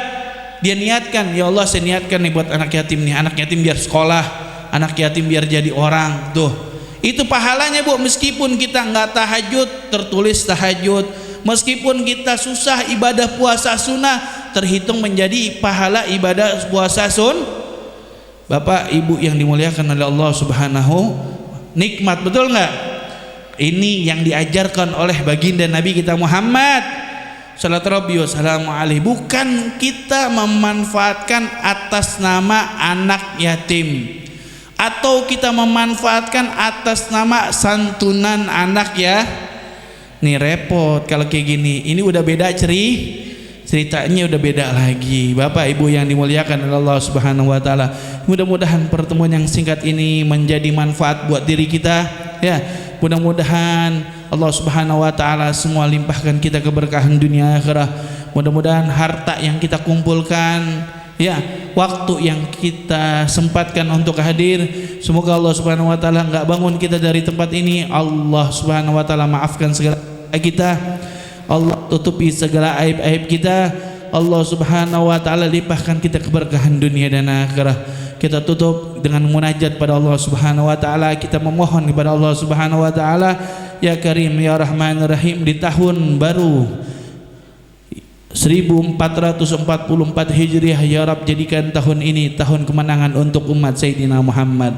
dia niatkan, ya Allah saya niatkan nih buat anak yatim nih, anak yatim biar sekolah, anak yatim biar jadi orang. Tuh itu pahalanya Bu, meskipun kita nggak tahajud, tertulis tahajud, meskipun kita susah ibadah puasa sunnah, terhitung menjadi pahala ibadah puasa Bapak Ibu yang dimuliakan oleh Allah Subhanahu, nikmat, betul nggak? Ini yang diajarkan oleh baginda Nabi kita Muhammad sallallahu alaihi, bukan kita memanfaatkan atas nama anak yatim atau kita memanfaatkan atas nama santunan anak ya. Nih repot kalau kayak gini, ini udah beda ceritanya udah beda lagi. Bapak Ibu yang dimuliakan oleh Allah Subhanahu wa taala, mudah-mudahan pertemuan yang singkat ini menjadi manfaat buat diri kita ya. Mudah-mudahan Allah Subhanahu wa taala semua limpahkan kita keberkahan dunia akhirat. Mudah-mudahan harta yang kita kumpulkan ya, waktu yang kita sempatkan untuk hadir, semoga Allah Subhanahu wa taala enggak bangun kita dari tempat ini, Allah Subhanahu wa taala maafkan segala kita, Allah tutupi segala aib-aib kita, Allah Subhanahu wa taala limpahkan kita keberkahan dunia dan akhirat. Kita tutup dengan munajat pada Allah Subhanahu wa taala, kita memohon kepada Allah Subhanahu wa taala, ya Karim ya Rahman Rahim, di tahun baru 1444 Hijriah, ya Rab jadikan tahun ini tahun kemenangan untuk umat Sayyidina Muhammad.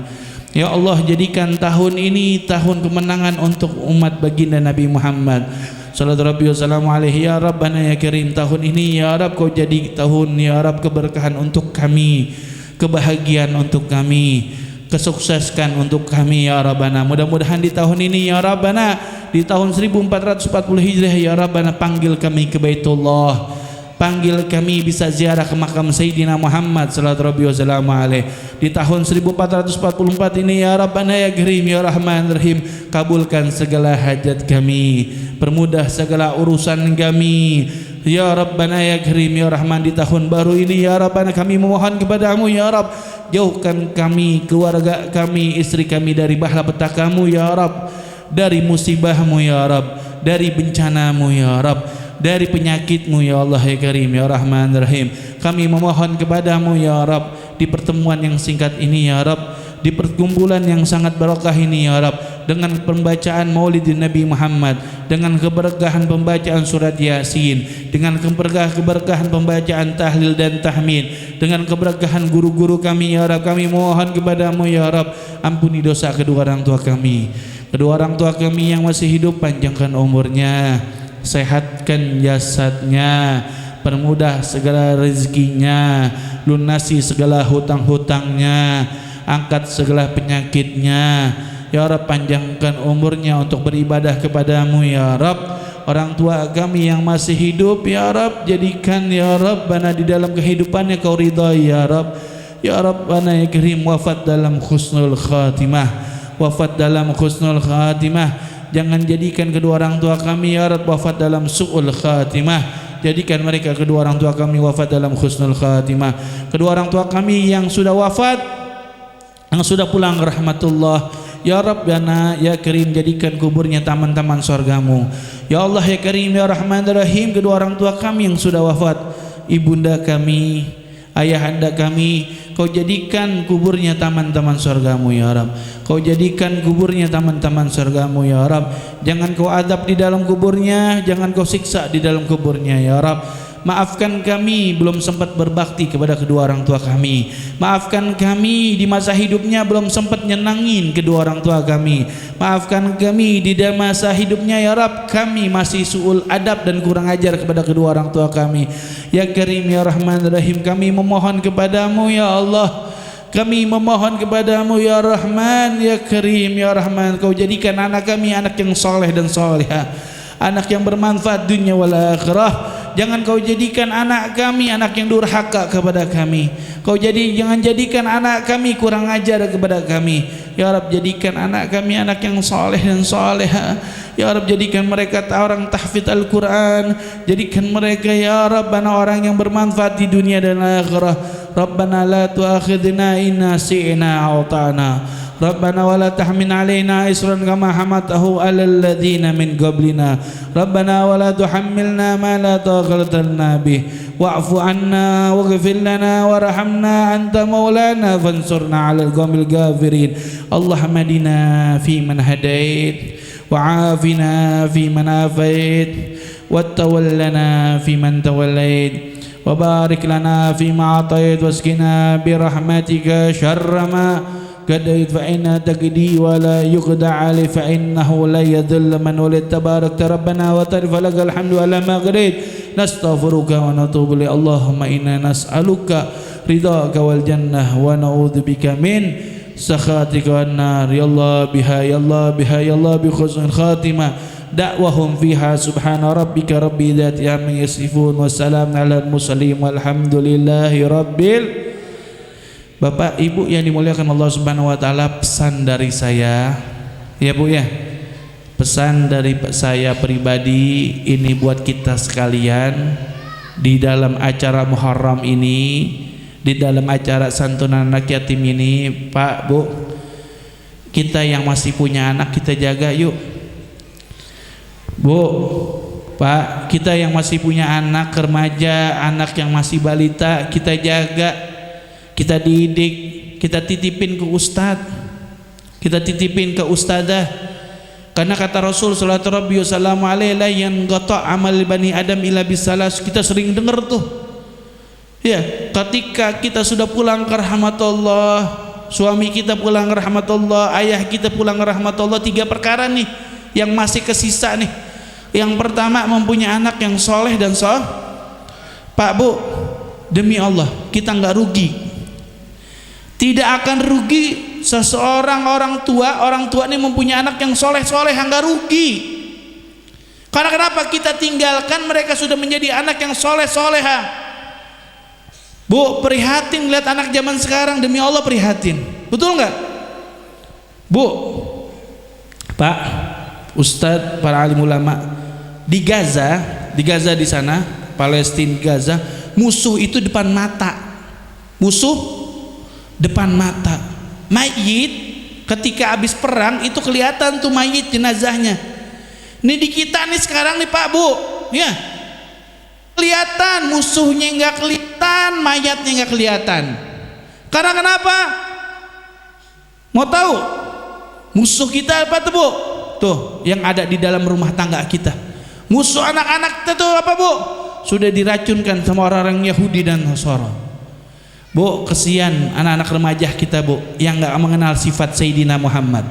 Ya Allah jadikan tahun ini tahun kemenangan untuk umat baginda Nabi Muhammad sallallahu alaihi. Ya Rabbana ya Karim, tahun ini ya Rab kau jadi tahun ya Rab keberkahan untuk kami, kebahagiaan untuk kami, kesukseskan untuk kami ya Rabbana. Mudah-mudahan di tahun ini ya Rabbana, di tahun 1440 Hijriah ya Rabbana, panggil kami ke Baitullah, panggil kami bisa ziarah ke makam Sayyidina Muhammad sallallahu alaihi. Di tahun 1444 ini ya Rabbana ya Karim ya Rahman Rahim, kabulkan segala hajat kami, permudah segala urusan kami ya Rabbana ya Karim ya Rahman. Di tahun baru ini ya Rabbana kami memohon kepadamu ya Rabb, jauhkan kami, keluarga kami, istri kami dari malapetakamu ya Rabb, dari musibahmu ya Rabb, dari bencanamu ya Rabb, dari penyakitmu ya Allah ya Karim ya Rahman Rahim. Kami memohon kepadamu ya Rabb, di pertemuan yang singkat ini ya Rabb, di perkumpulan yang sangat barokah ini ya Rabb, dengan pembacaan maulid Nabi Muhammad, dengan keberkahan pembacaan surat Yasin, dengan keberkahan pembacaan tahlil dan tahmid, dengan keberkahan guru-guru kami ya Rabb, kami mohon kepadamu ya Rabb, ampuni dosa kedua orang tua kami, kedua orang tua kami yang masih hidup, panjangkan umurnya, sehatkan jasadnya, permudah segala rezekinya, lunasi segala hutang-hutangnya, angkat segala penyakitnya ya Rabb, panjangkan umurnya untuk beribadah kepadamu ya Rabb. Orang tua kami yang masih hidup ya Rabb, jadikan ya Rabbana di dalam kehidupannya kau ridhai ya Rabb. Ya Rabbana ya Karim, wafat dalam husnul khatimah, wafat dalam husnul khatimah. Jangan jadikan kedua orang tua kami ya Rabb wafat dalam su'ul khatimah. Jadikan mereka kedua orang tua kami wafat dalam husnul khatimah. Kedua orang tua kami yang sudah wafat, yang sudah pulang rahmatullah ya Rabbana ya Karim, jadikan kuburnya taman-taman surgamu ya Allah ya Karim ya Rahman Rahim. Kedua orang tua kami yang sudah wafat, ibunda kami, ayahanda kami, kau jadikan kuburnya taman-taman surgamu ya Rabb, kau jadikan kuburnya taman-taman surgamu ya Rabb. Jangan kau adab di dalam kuburnya, jangan kau siksa di dalam kuburnya ya Rabb. Maafkan kami belum sempat berbakti kepada kedua orang tua kami. Maafkan kami di masa hidupnya belum sempat nyenangin kedua orang tua kami. Maafkan kami di masa hidupnya ya Rabb kami masih suul adab dan kurang ajar kepada kedua orang tua kami. Ya Karim ya Rahman Rahim, kami memohon kepadamu ya Allah. Kami memohon kepadamu ya Rahman ya Karim ya Rahman, kau jadikan anak kami anak yang soleh dan soleha, anak yang bermanfaat dunia wal akhirah. Jangan kau jadikan anak kami anak yang durhaka kepada kami. Jangan jadikan anak kami kurang ajar kepada kami. Ya Rabb, jadikan anak kami anak yang soleh dan soleha. Ya Rabb, jadikan mereka orang tahfidz Al-Quran. Jadikan mereka ya Rabbana orang yang bermanfaat di dunia dan akhirah. Rabbana la tu'akhidna in nasi'na aw ta'na. Rabbana wa la tahmil alaina isran kama hamaltahu alal ladzina min qablina. Rabbana wa la tuhammilna ma la taqata lana bih. Wa'fu anna waghfir lana warhamna anta maulana fansurna 'alal qaumil kafirin. Allahumma hadina fi man hadait wa 'afina fi man afait wa tawallana fi man tawallait wa barik lana fi ma atait wasqina bi rahmatika syarra ma قديت فإنها تقدي ولا يقدع عليه فإنه لا يذل من ولد تبارك ربنا وتعالى فلك الحمد على ما قديت نستغفرك ونتوب إليك اللهم إنا نسألك رضاك والجنة ونعوذ بك من سخطك والنار يا الله بها يا الله بها يا الله بحسن خاتمة دعوهم فيها سبحان ربك رب العزة عما يصفون والسلام على المرسلين والحمد لله رب. Bapak Ibu yang dimuliakan Allah Subhanahu wa taala, pesan dari saya ya Bu ya. Pesan dari saya pribadi ini buat kita sekalian di dalam acara Muharram ini, di dalam acara santunan anak yatim ini, Pak Bu. Kita yang masih punya anak kita jaga yuk. Bu, Pak, kita yang masih punya anak remaja, anak yang masih balita kita jaga. Kita didik, kita titipin ke ustadz, kita titipin ke ustadzah. Karena kata Rasul sallallahu alaihi wasallam, yang gata amal bani Adam ila bisalas. Kita sering dengar tuh. Ya, ketika kita sudah pulang ke rahmat Allah, suami kita pulang ke rahmat Allah, ayah kita pulang ke rahmat Allah, 3 perkara nih yang masih kesisa nih. Yang pertama, mempunyai anak yang soleh dan soleh. Pak Bu, demi Allah kita nggak rugi. Tidak akan rugi seseorang orang tua ini mempunyai anak yang soleh nggak rugi. Karena kenapa? Kita tinggalkan mereka sudah menjadi anak yang soleha. Bu, prihatin lihat anak zaman sekarang, demi Allah prihatin. Betul nggak? Bu, Pak, Ustadz, para alim ulama di Gaza di sana, Palestina, Gaza, musuh itu depan mata. Musuh depan mata. Mayit ketika habis perang itu kelihatan tuh mayit jenazahnya. Ini di kita nih sekarang nih Pak Bu, ya kelihatan musuhnya nggak kelihatan, mayatnya nggak kelihatan. Karena kenapa? Mau tahu? Musuh kita apa tuh Bu? Tuh yang ada di dalam rumah tangga kita. Musuh anak-anak kita tuh apa Bu? Sudah diracunkan sama orang-orang Yahudi dan Nasara. Bu, kesian anak-anak remaja kita Bu yang nggak mengenal sifat Sayyidina Muhammad.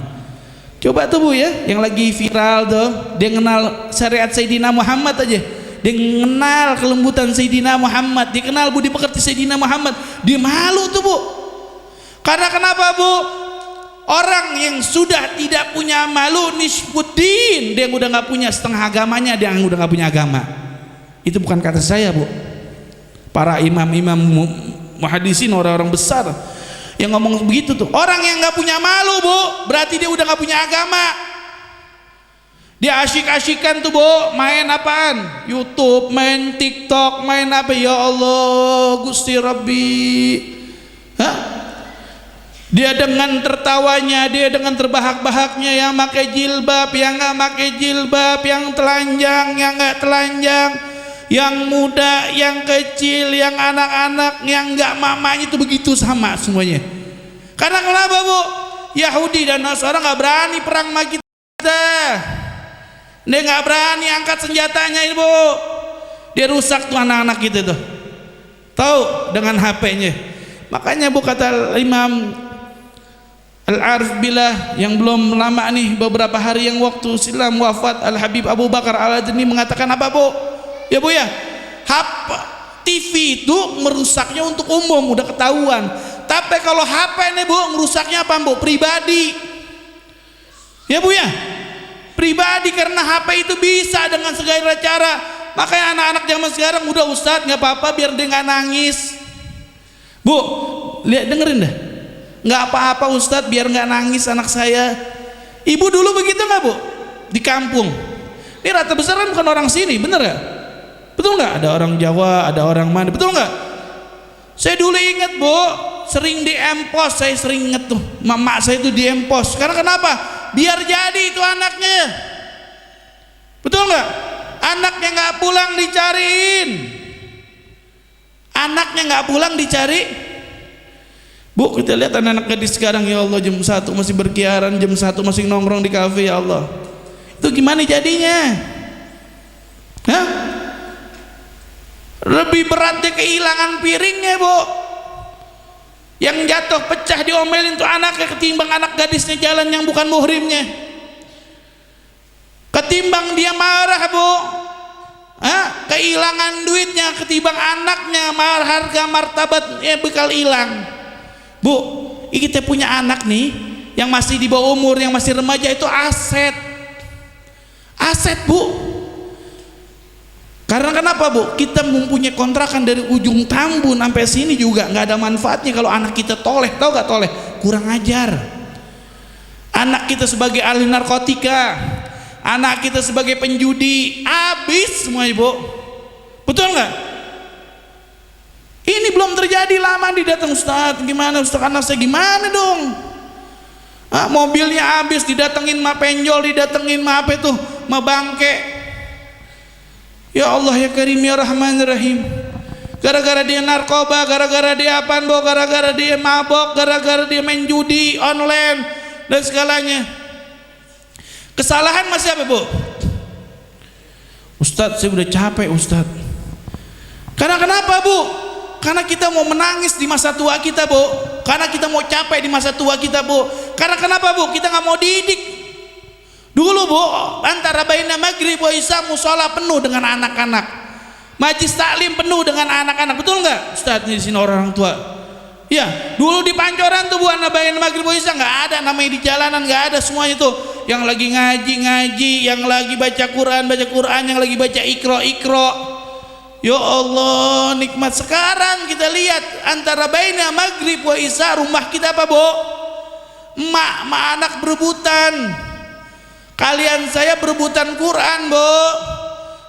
Coba tuh Bu ya, yang lagi viral tuh, dia kenal syariat Sayyidina Muhammad aja, dia kenal kelembutan Sayyidina Muhammad, dia kenal budi pekerti Sayyidina Muhammad, dia malu tuh Bu. Karena kenapa Bu? Orang yang sudah tidak punya malu nisbuddin, dia udah nggak punya setengah agamanya, dia udah nggak punya agama. Itu bukan kata saya Bu, para imam-imam muhadisin, orang-orang besar yang ngomong begitu tuh. Orang yang nggak punya malu Bu, berarti dia udah nggak punya agama. Dia asyik-asyikan tuh Bu, main apaan? YouTube, main TikTok, main apa? Ya Allah, Gusti Rabbi. Hah? Dia dengan tertawanya, dia dengan terbahak-bahaknya, yang pakai jilbab, yang nggak pakai jilbab, yang telanjang, yang nggak telanjang, yang muda, yang kecil, yang anak-anak, yang enggak mamanya itu begitu sama semuanya. Karena kenapa Bu? Yahudi dan Nasara enggak berani perang sama kita. Dia enggak berani angkat senjatanya ini Bu. Dia rusak tuh anak-anak kita tuh. Tahu dengan HP-nya. Makanya Bu kata Imam Al-Arif Billah yang belum lama nih, beberapa hari yang waktu silam wafat, Al-Habib Abu Bakar Al-Adni mengatakan apa Bu? Ya Bu ya, TV itu merusaknya untuk umum, udah ketahuan. Tapi kalau HP nih Bu, merusaknya apa Bu? Pribadi. Ya Bu ya, pribadi, karena HP itu bisa dengan segala cara. Makanya anak-anak zaman sekarang udah Ustadz nggak apa-apa biar dia nggak nangis. Bu, lihat dengerin dah. Nggak apa-apa Ustadz biar nggak nangis anak saya. Ibu dulu begitu nggak Bu? Di kampung. Ini rata besar kan bukan orang sini, bener nggak? Betul nggak? Ada orang Jawa, ada orang mana? Betul nggak? Saya dulu ingat Bu, sering di empos, saya sering inget tuh. Mama saya itu di empos. Karena kenapa? Biar jadi itu anaknya. Betul nggak? Anaknya nggak pulang dicariin. Anaknya nggak pulang dicari. Bu, kita lihat anak-anak gadis sekarang, ya Allah, jam 1 masih berkeliaran, jam 1 masih nongkrong di kafe, ya Allah. Itu gimana jadinya? Hah? Lebih beratnya kehilangan piringnya Bu, yang jatuh pecah diomelin tuh anaknya, ketimbang anak gadisnya jalan yang bukan muhrimnya. Ketimbang dia marah Bu, kehilangan duitnya, ketimbang anaknya harga martabatnya bakal hilang. Bu, kita punya anak nih yang masih di bawah umur, yang masih remaja, itu aset. Aset Bu. Karena kenapa Bu? Kita mempunyai kontrakan dari ujung Tambun sampai sini juga nggak ada manfaatnya kalau anak kita toleh. Tahu gak toleh? Kurang ajar. Anak kita sebagai ahli narkotika, anak kita sebagai penjudi, habis semua Ibu. Betul nggak? Ini belum terjadi lama didatang Ustadz, gimana Ustadz anak saya gimana dong? Mobilnya habis, didatengin ma penjol, didatengin ma apa itu, ma bangke. Ya Allah ya Karim ya Rahman Rahim. Gara-gara dia narkoba, gara-gara dia apaan Bu, gara-gara dia mabok, gara-gara dia main judi online dan segalanya. Kesalahan masih apa Bu? Ustadz saya udah capek Ustadz. Karena kenapa Bu? Karena kita mau menangis di masa tua kita Bu, karena kita mau capek di masa tua kita Bu. Karena kenapa Bu? Kita nggak mau didik. Dulu Bu, antara baina maghrib wa isya musola penuh dengan anak-anak, majlis taklim penuh dengan anak-anak. Betul nggak Ustadz di sini orang tua? Ya, dulu di Pancoran tuh Bu, antara baina maghrib wa isya nggak ada namanya di jalanan, nggak ada semuanya itu. Yang lagi ngaji, yang lagi baca Quran, yang lagi baca ikro. Ya Allah, nikmat. Sekarang kita lihat antara baina maghrib wa isya, rumah kita apa Bu? Emak anak berebutan. Kalian saya berebutan Quran Bu,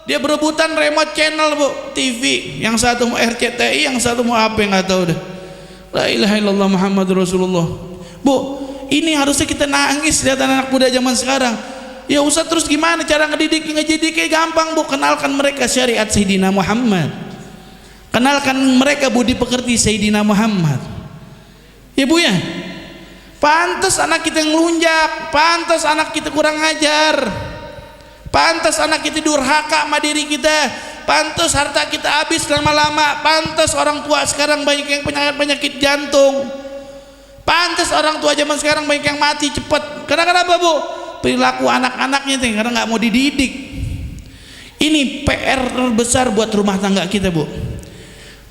dia berebutan remote channel Bu, TV. Yang satu mau RCTI, yang satu mau apa nggak tahu deh. La ilaha illallah Muhammad Rasulullah. Bu, ini harusnya kita nangis lihat anak muda zaman sekarang. Ya Ustaz, terus gimana cara ngedidiknya gampang Bu, kenalkan mereka syariat Sayyidina Muhammad, kenalkan mereka budi pekerti Sayyidina Muhammad. Ya Bu ya, pantas anak kita ngelunjak, pantas anak kita kurang ajar, pantas anak kita durhaka sama diri kita, pantas harta kita habis lama-lama, pantas orang tua sekarang banyak yang penyakit jantung, pantas orang tua zaman sekarang banyak yang mati cepat. Karena kenapa Bu? Perilaku anak-anaknya itu karena nggak mau dididik. Ini PR terbesar buat rumah tangga kita Bu.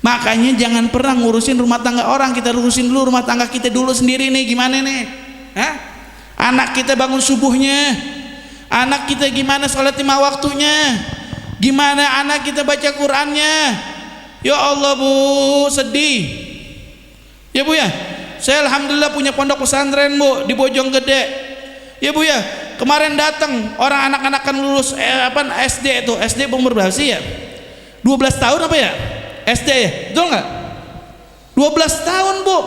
Makanya jangan pernah ngurusin rumah tangga orang, kita urusin dulu rumah tangga kita dulu sendiri nih. Gimana nih? Anak kita bangun subuhnya, anak kita gimana sholat 5 waktunya, gimana anak kita baca Qurannya. Ya Allah Bu, sedih. Ya Bu ya, saya alhamdulillah punya pondok pesantren Bu di Bojonggede. Ya Bu ya, kemarin datang orang anak-anak kan lulus SD itu, SD umur berapa sih ya? 12 tahun apa ya? SD ya, betul nggak? 12 tahun Bu,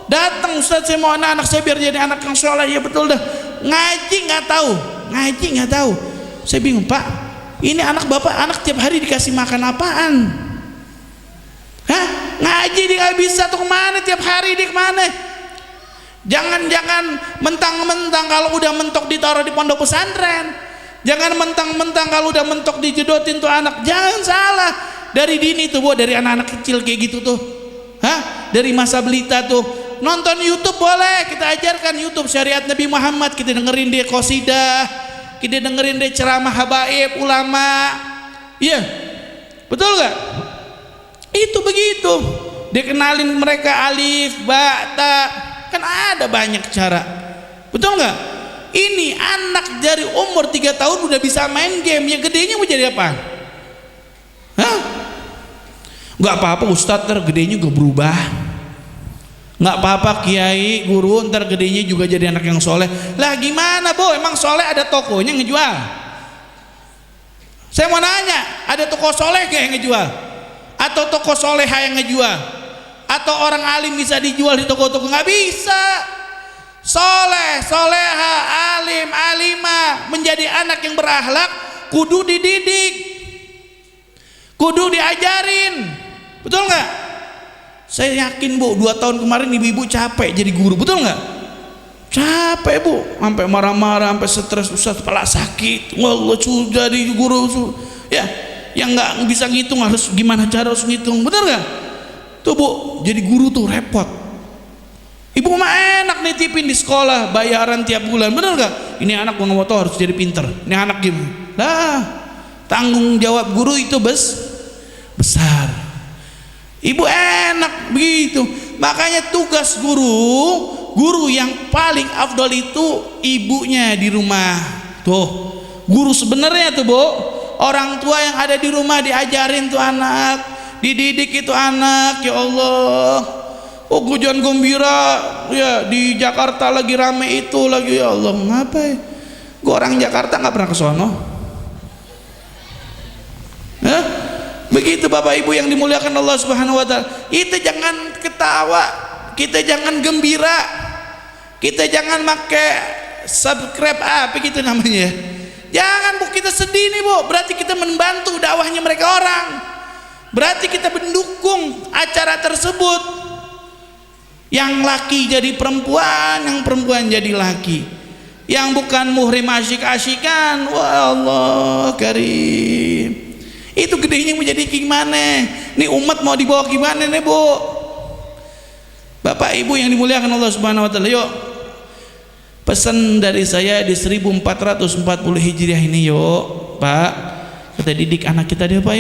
datang Ustaz saya mau anak saya biar jadi anak yang soleh. Ya betul dah. Ngaji nggak tahu. Saya bingung Pak, ini anak bapak anak tiap hari dikasih makan apaan? Ngaji dia nggak bisa tuh, kemana tiap hari dia kemana? Jangan mentang-mentang kalau udah mentok ditaruh di pondok pesantren, jangan mentang-mentang kalau udah mentok dijedotin tuh anak. Jangan salah, Dari dini tuh Bu, dari anak-anak kecil kayak gitu tuh. Hah? Dari masa belita tuh. Nonton YouTube boleh, kita ajarkan YouTube syariat Nabi Muhammad, kita dengerin dia qasidah, kita dengerin dia ceramah habaib ulama. Iya. Betul gak? Itu begitu. Dia kenalin mereka alif, ba, ta. Kan ada banyak cara. Betul gak? Ini anak dari umur 3 tahun udah bisa main game, yang gedenya mau jadi apa? Hah? Gak apa-apa Ustadz, ntar gedenya juga berubah. Gak apa-apa Kiai, guru, ntar gedenya juga jadi anak yang soleh. Lah gimana Bu, emang soleh ada tokonya ngejual? Saya mau nanya, ada toko soleh gak yang ngejual? Atau toko soleha yang ngejual? Atau orang alim bisa dijual di toko-toko? Gak bisa. Soleh, soleha, alim, alimah, menjadi anak yang berakhlak kudu dididik, kudu diajarin. Betul nggak? Saya yakin Bu, 2 tahun kemarin ibu-ibu capek jadi guru, betul nggak? Capek Bu, sampai marah-marah, sampai stres, Ustaz kepala sakit, wallah sudah jadi guru ya, yang nggak bisa ngitung harus gimana cara harus ngitung, betul nggak? Tuh Bu, jadi guru tuh repot. Ibu mah enak nitipin di sekolah, bayaran tiap bulan, bener gak? Ini anak gua mau tahu harus jadi pinter. Ini anak gimana? Lah, tanggung jawab guru itu besar. Ibu enak begitu. Makanya tugas guru yang paling afdol itu ibunya di rumah. Tuh, guru sebenarnya tuh Bu, orang tua yang ada di rumah diajarin tuh anak, dididik itu anak, ya Allah. Oh hujan gembira ya di Jakarta lagi rame itu lagi, ya Allah ngapa ya? Gue orang Jakarta nggak pernah ke sono. Begitu Bapak Ibu yang dimuliakan Allah Subhanahu Wa Taala. Kita jangan ketawa, kita jangan gembira, kita jangan pakai subscribe apa gitu namanya. Jangan Bu, kita sedih nih Bu. Berarti kita membantu dakwahnya mereka orang. Berarti kita mendukung acara tersebut. Yang laki jadi perempuan, yang perempuan jadi laki. Yang bukan muhrim asyik-asyikan, wah Allah karim. Itu gedenya mau jadi gimana? Nih umat mau dibawa gimana nih Bu? Bapak Ibu yang dimuliakan Allah Subhanahu Wa Taala, yuk pesan dari saya di 1440 Hijriah ini, yuk Pak, kita didik anak kita deh Pak,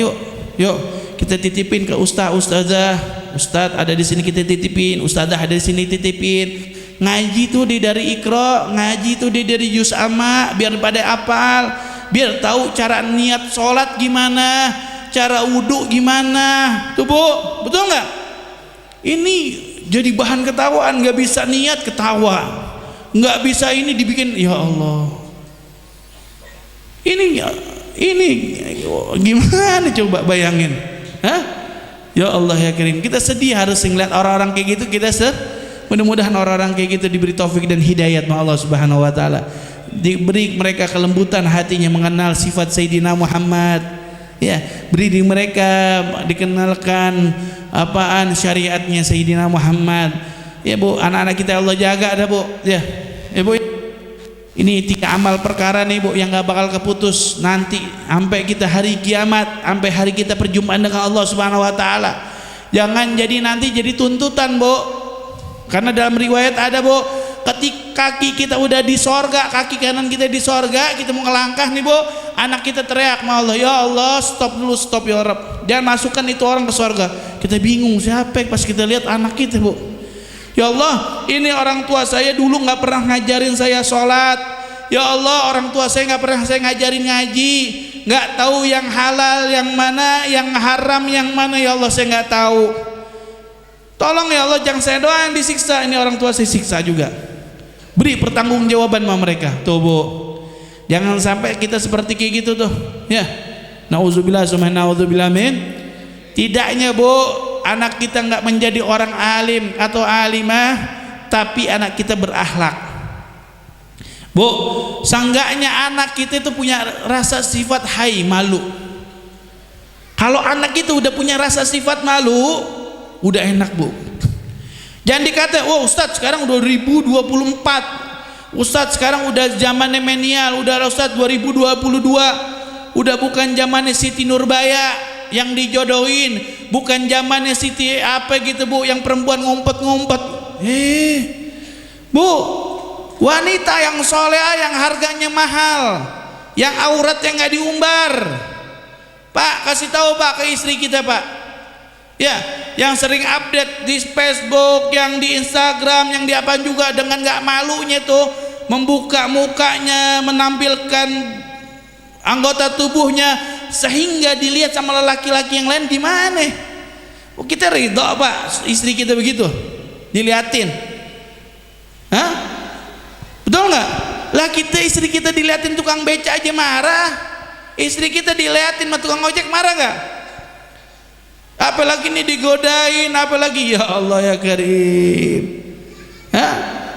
yuk kita titipin ke ustazah. Ustadz ada di sini kita titipin, ustazah ada di sini titipin. Ngaji tuh dari Iqra, ngaji tuh dari juz amma, biar pada apal, biar tahu cara niat sholat gimana, cara wudhu gimana. Tuh Bu, betul nggak? Ini jadi bahan ketawaan, nggak bisa niat ketawa, nggak bisa ini dibikin, ya Allah. Ini gimana coba bayangin, hah? Ya Allah ya Karim, kita sedih harus ngeliat orang-orang kayak gitu. Mudah-mudahan orang-orang kayak gitu diberi taufik dan hidayat oleh Allah Subhanahu Wa Taala, diberi mereka kelembutan hatinya mengenal sifat Sayyidina Muhammad, ya, beri di mereka dikenalkan apaan syariatnya Sayyidina Muhammad, ya Bu. Anak-anak kita Allah jaga ada Bu, ya Bu. Ini 3 amal perkara nih Bu yang gak bakal keputus nanti sampai kita hari kiamat, sampai hari kita perjumpaan dengan Allah Subhanahu Wa Taala. Jangan jadi nanti jadi tuntutan Bu, karena dalam riwayat ada Bu, ketika kaki kita udah di sorga, kaki kanan kita di sorga, kita mau ngelangkah nih Bu, anak kita teriak sama Allah, ya Allah stop dulu, stop ya Rabb, jangan masukkan itu orang ke sorga. Kita bingung siapa pas kita lihat anak kita Bu. Ya Allah, ini orang tua saya dulu nggak pernah ngajarin saya sholat. Ya Allah, orang tua saya nggak pernah saya ngajarin ngaji, nggak tahu yang halal yang mana, yang haram yang mana. Ya Allah, saya nggak tahu. Tolong ya Allah, jangan saya doang yang disiksa, ini orang tua saya siksa juga. Beri pertanggungjawaban sama mereka. Tuh Bu, jangan sampai kita seperti kayak gitu tuh. Ya, nauzubillah summa nauzubillah min. Tidaknya Bu, anak kita nggak menjadi orang alim atau alimah, tapi anak kita berakhlak. Bu, sanggaknya anak kita itu punya rasa sifat malu. Kalau anak itu udah punya rasa sifat malu, udah enak Bu. Jangan dikata, wah Ustadz sekarang udah 2024, Ustadz sekarang udah zamannya milenial, udah Ustadz 2022, udah bukan zamannya Siti Nurbaya. yang dijodohin, bukan zamannya Siti apa gitu Bu, yang perempuan ngumpet-ngumpet. Bu, wanita yang soleha yang harganya mahal, yang auratnya nggak diumbar. Pak, kasih tahu Pak ke istri kita Pak, ya, yang sering update di Facebook, yang di Instagram, yang di apa juga, dengan nggak malunya tuh membuka mukanya, menampilkan anggota tubuhnya sehingga dilihat sama laki-laki yang lain. Gimana? Oh, kita ridho Pak istri kita begitu diliatin? Hah? Betul nggak? Lah kita istri kita diliatin tukang beca aja marah, istri kita diliatin sama tukang ojek marah nggak? Apalagi ini digodain, apalagi, ya Allah ya Karim. Hah?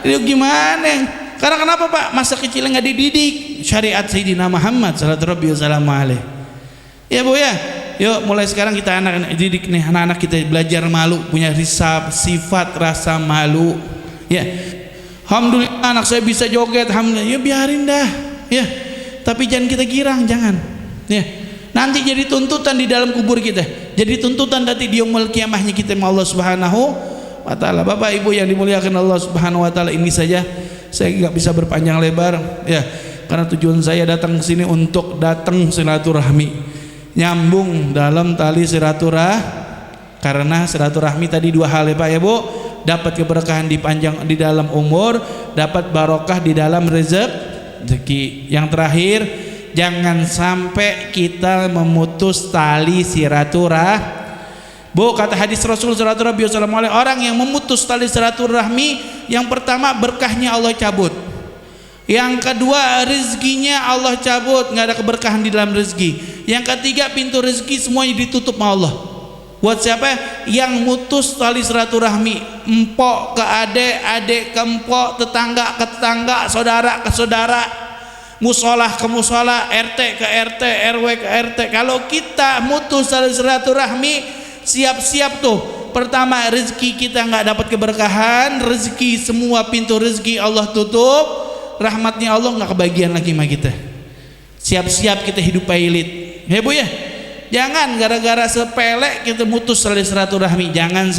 Itu gimana? Karena kenapa Pak? Masa kecilnya nggak dididik syariat Sayyidina Muhammad sallallahu alaihi wasallam. Ya Bu ya, yuk mulai sekarang kita anak didik nih, anak-anak kita belajar malu, punya sifat rasa malu. Ya, alhamdulillah anak saya bisa joget, alhamdulillah. Ya biarin dah, ya. Tapi jangan kita girang, jangan. Ya, nanti jadi tuntutan di dalam kubur kita, jadi tuntutan nanti di yaumul kiamahnya kita sama Allah Subhanahu wa taala. Bapak Ibu yang dimuliakan Allah Subhanahu wa taala, ini saja, saya nggak bisa berpanjang lebar ya, karena tujuan saya datang ke sini untuk datang silaturahmi, nyambung dalam tali karena silaturahmi tadi dua hal ya Pak ya Bu, dapat keberkahan di dalam umur, dapat barokah di dalam rezeki. Yang terakhir, jangan sampai kita memutus tali silaturahmi. Bu, kata hadis Rasul sallallahu alaihi wasallam, orang yang memutus tali silaturahmi, yang pertama berkahnya Allah cabut, yang kedua rezekinya Allah cabut, nggak ada keberkahan di dalam rezeki, yang ketiga pintu rezeki semuanya ditutup sama Allah. Buat siapa yang mutus tali silaturahmi, empok ke adek, adek ke empok, tetangga ke tetangga, saudara ke saudara, musolah ke musolah, RT ke RT, RW ke RT. Kalau kita mutus tali silaturahmi, siap-siap tuh, pertama rezeki kita nggak dapat keberkahan, rezeki semua pintu rezeki Allah tutup, rahmatnya Allah nggak kebagian lagi sama kita. Siap-siap kita hidup pailit ya Bu ya. Jangan gara-gara sepele kita mutus tali silaturahmi, jangan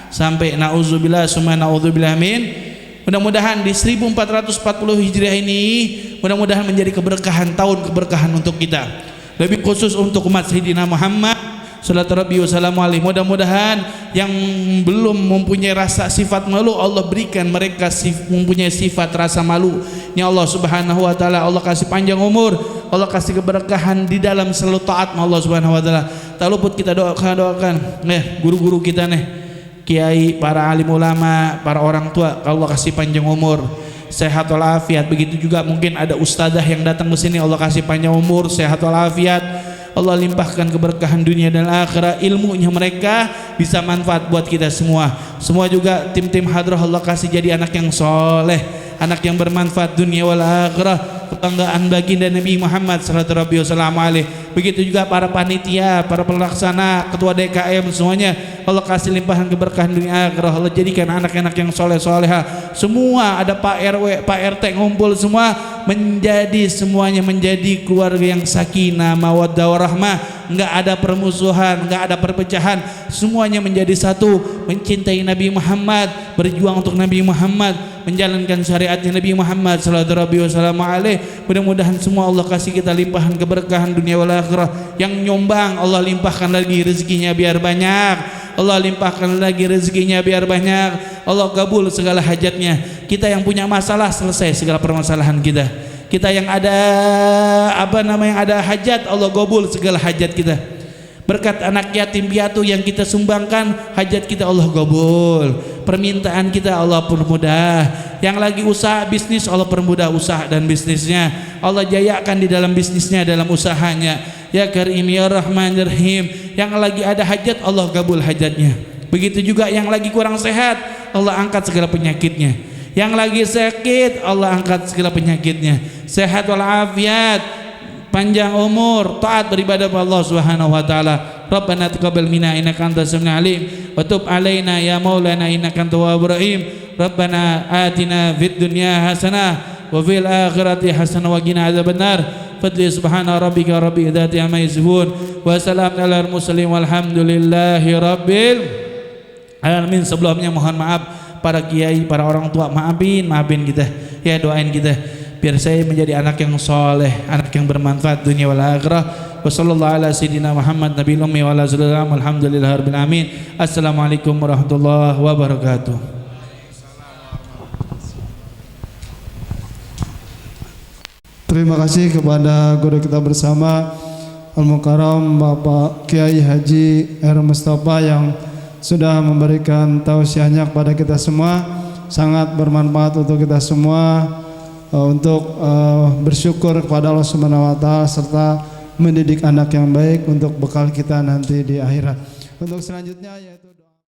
sampai. Nauzubillah summa naudzubillah min. Mudah-mudahan di 1440 Hijriah ini mudah-mudahan menjadi keberkahan, tahun keberkahan untuk kita, lebih khusus untuk umat Sayyidina Muhammad sallallahu alaihi wasallam. Mudah-mudahan yang belum mempunyai rasa sifat malu, Allah berikan mereka mempunyai sifat rasa malu. Ya Allah Subhanahu wa taala, Allah kasih panjang umur, Allah kasih keberkahan di dalam selalu taat Allah Subhanahu wa taala. Tak luput kita doakan guru-guru kita nih, kiai, para alim ulama, para orang tua, Allah kasih panjang umur, sehat walafiat. Begitu juga mungkin ada ustadzah yang datang ke sini, Allah kasih panjang umur, sehat walafiat. Allah limpahkan keberkahan dunia dan akhirat, ilmunya mereka bisa manfaat buat kita semua. Semua juga tim-tim hadrah Allah kasih jadi anak yang soleh, anak yang bermanfaat dunia wal akhirah, kebanggaan baginda Nabi Muhammad sallallahu alaihi wasallam. Begitu juga para panitia, para pelaksana, ketua DKM semuanya, Allah kasih limpahan keberkahan dunia akhirah. Allah jadikan anak-anak yang soleh-soleha semua. Ada Pak RW, Pak RT ngumpul semua, semuanya menjadi keluarga yang sakinah mawaddah warahmah, enggak ada permusuhan, enggak ada perpecahan, semuanya menjadi satu, mencintai Nabi Muhammad, berjuang untuk Nabi Muhammad, menjalankan syariatnya Nabi Muhammad sallallahu alaihi wasallam. Mudah-mudahan semua Allah kasih kita limpahan keberkahan dunia wal akhirah. Yang nyumbang Allah limpahkan lagi rezekinya biar banyak, Allah limpahkan lagi rezekinya biar banyak, Allah kabul segala hajatnya. Kita yang punya masalah, selesai segala permasalahan kita. Kita yang ada ada hajat, Allah kabul segala hajat kita. Berkat anak yatim piatu yang kita sumbangkan, hajat kita Allah kabul, permintaan kita Allah permudah. Yang lagi usaha bisnis, Allah permudah usaha dan bisnisnya, Allah jayakan di dalam bisnisnya, dalam usahanya. Ya Karim ya Rahman ya Rahim. Yang lagi ada hajat, Allah kabul hajatnya. Begitu juga yang lagi kurang sehat, Allah angkat segala penyakitnya. Yang lagi sakit, Allah angkat segala penyakitnya. Sehat walafiat, panjang umur, taat beribadah kepada Allah Subhanahu wa taala. Rabbana taqabbal minna innaka antas samiul alim wa tub alaina ya maulana innaka antat tawwabur rahim. Rabbana atina fid dunya hasanah wa fil akhirati hasanah wa qina adzabannar. fadli subhana rabbika rabbil izzati amma yasifun wa salamun alal mursalin walhamdulillahi rabbil alamin. Sebelumnya mohon maaf para kiai, para orang tua, maafin kita ya, doain kita biar saya menjadi anak yang soleh, anak yang bermanfaat dunia wal akhirah. Wassallallahu ala sayyidina Muhammad nabiyil ummi wa ala sallam alhamdulillahirabbil alamin. Assalamualaikum warahmatullahi wabarakatuh. Terima kasih kepada guru kita bersama Al-Mukarram Bapak Kiai Haji R. Mustafa yang sudah memberikan tausiahnya kepada kita semua, sangat bermanfaat untuk kita semua, untuk bersyukur kepada Allah Subhanahu wa taala serta mendidik anak yang baik untuk bekal kita nanti di akhirat. Untuk selanjutnya yaitu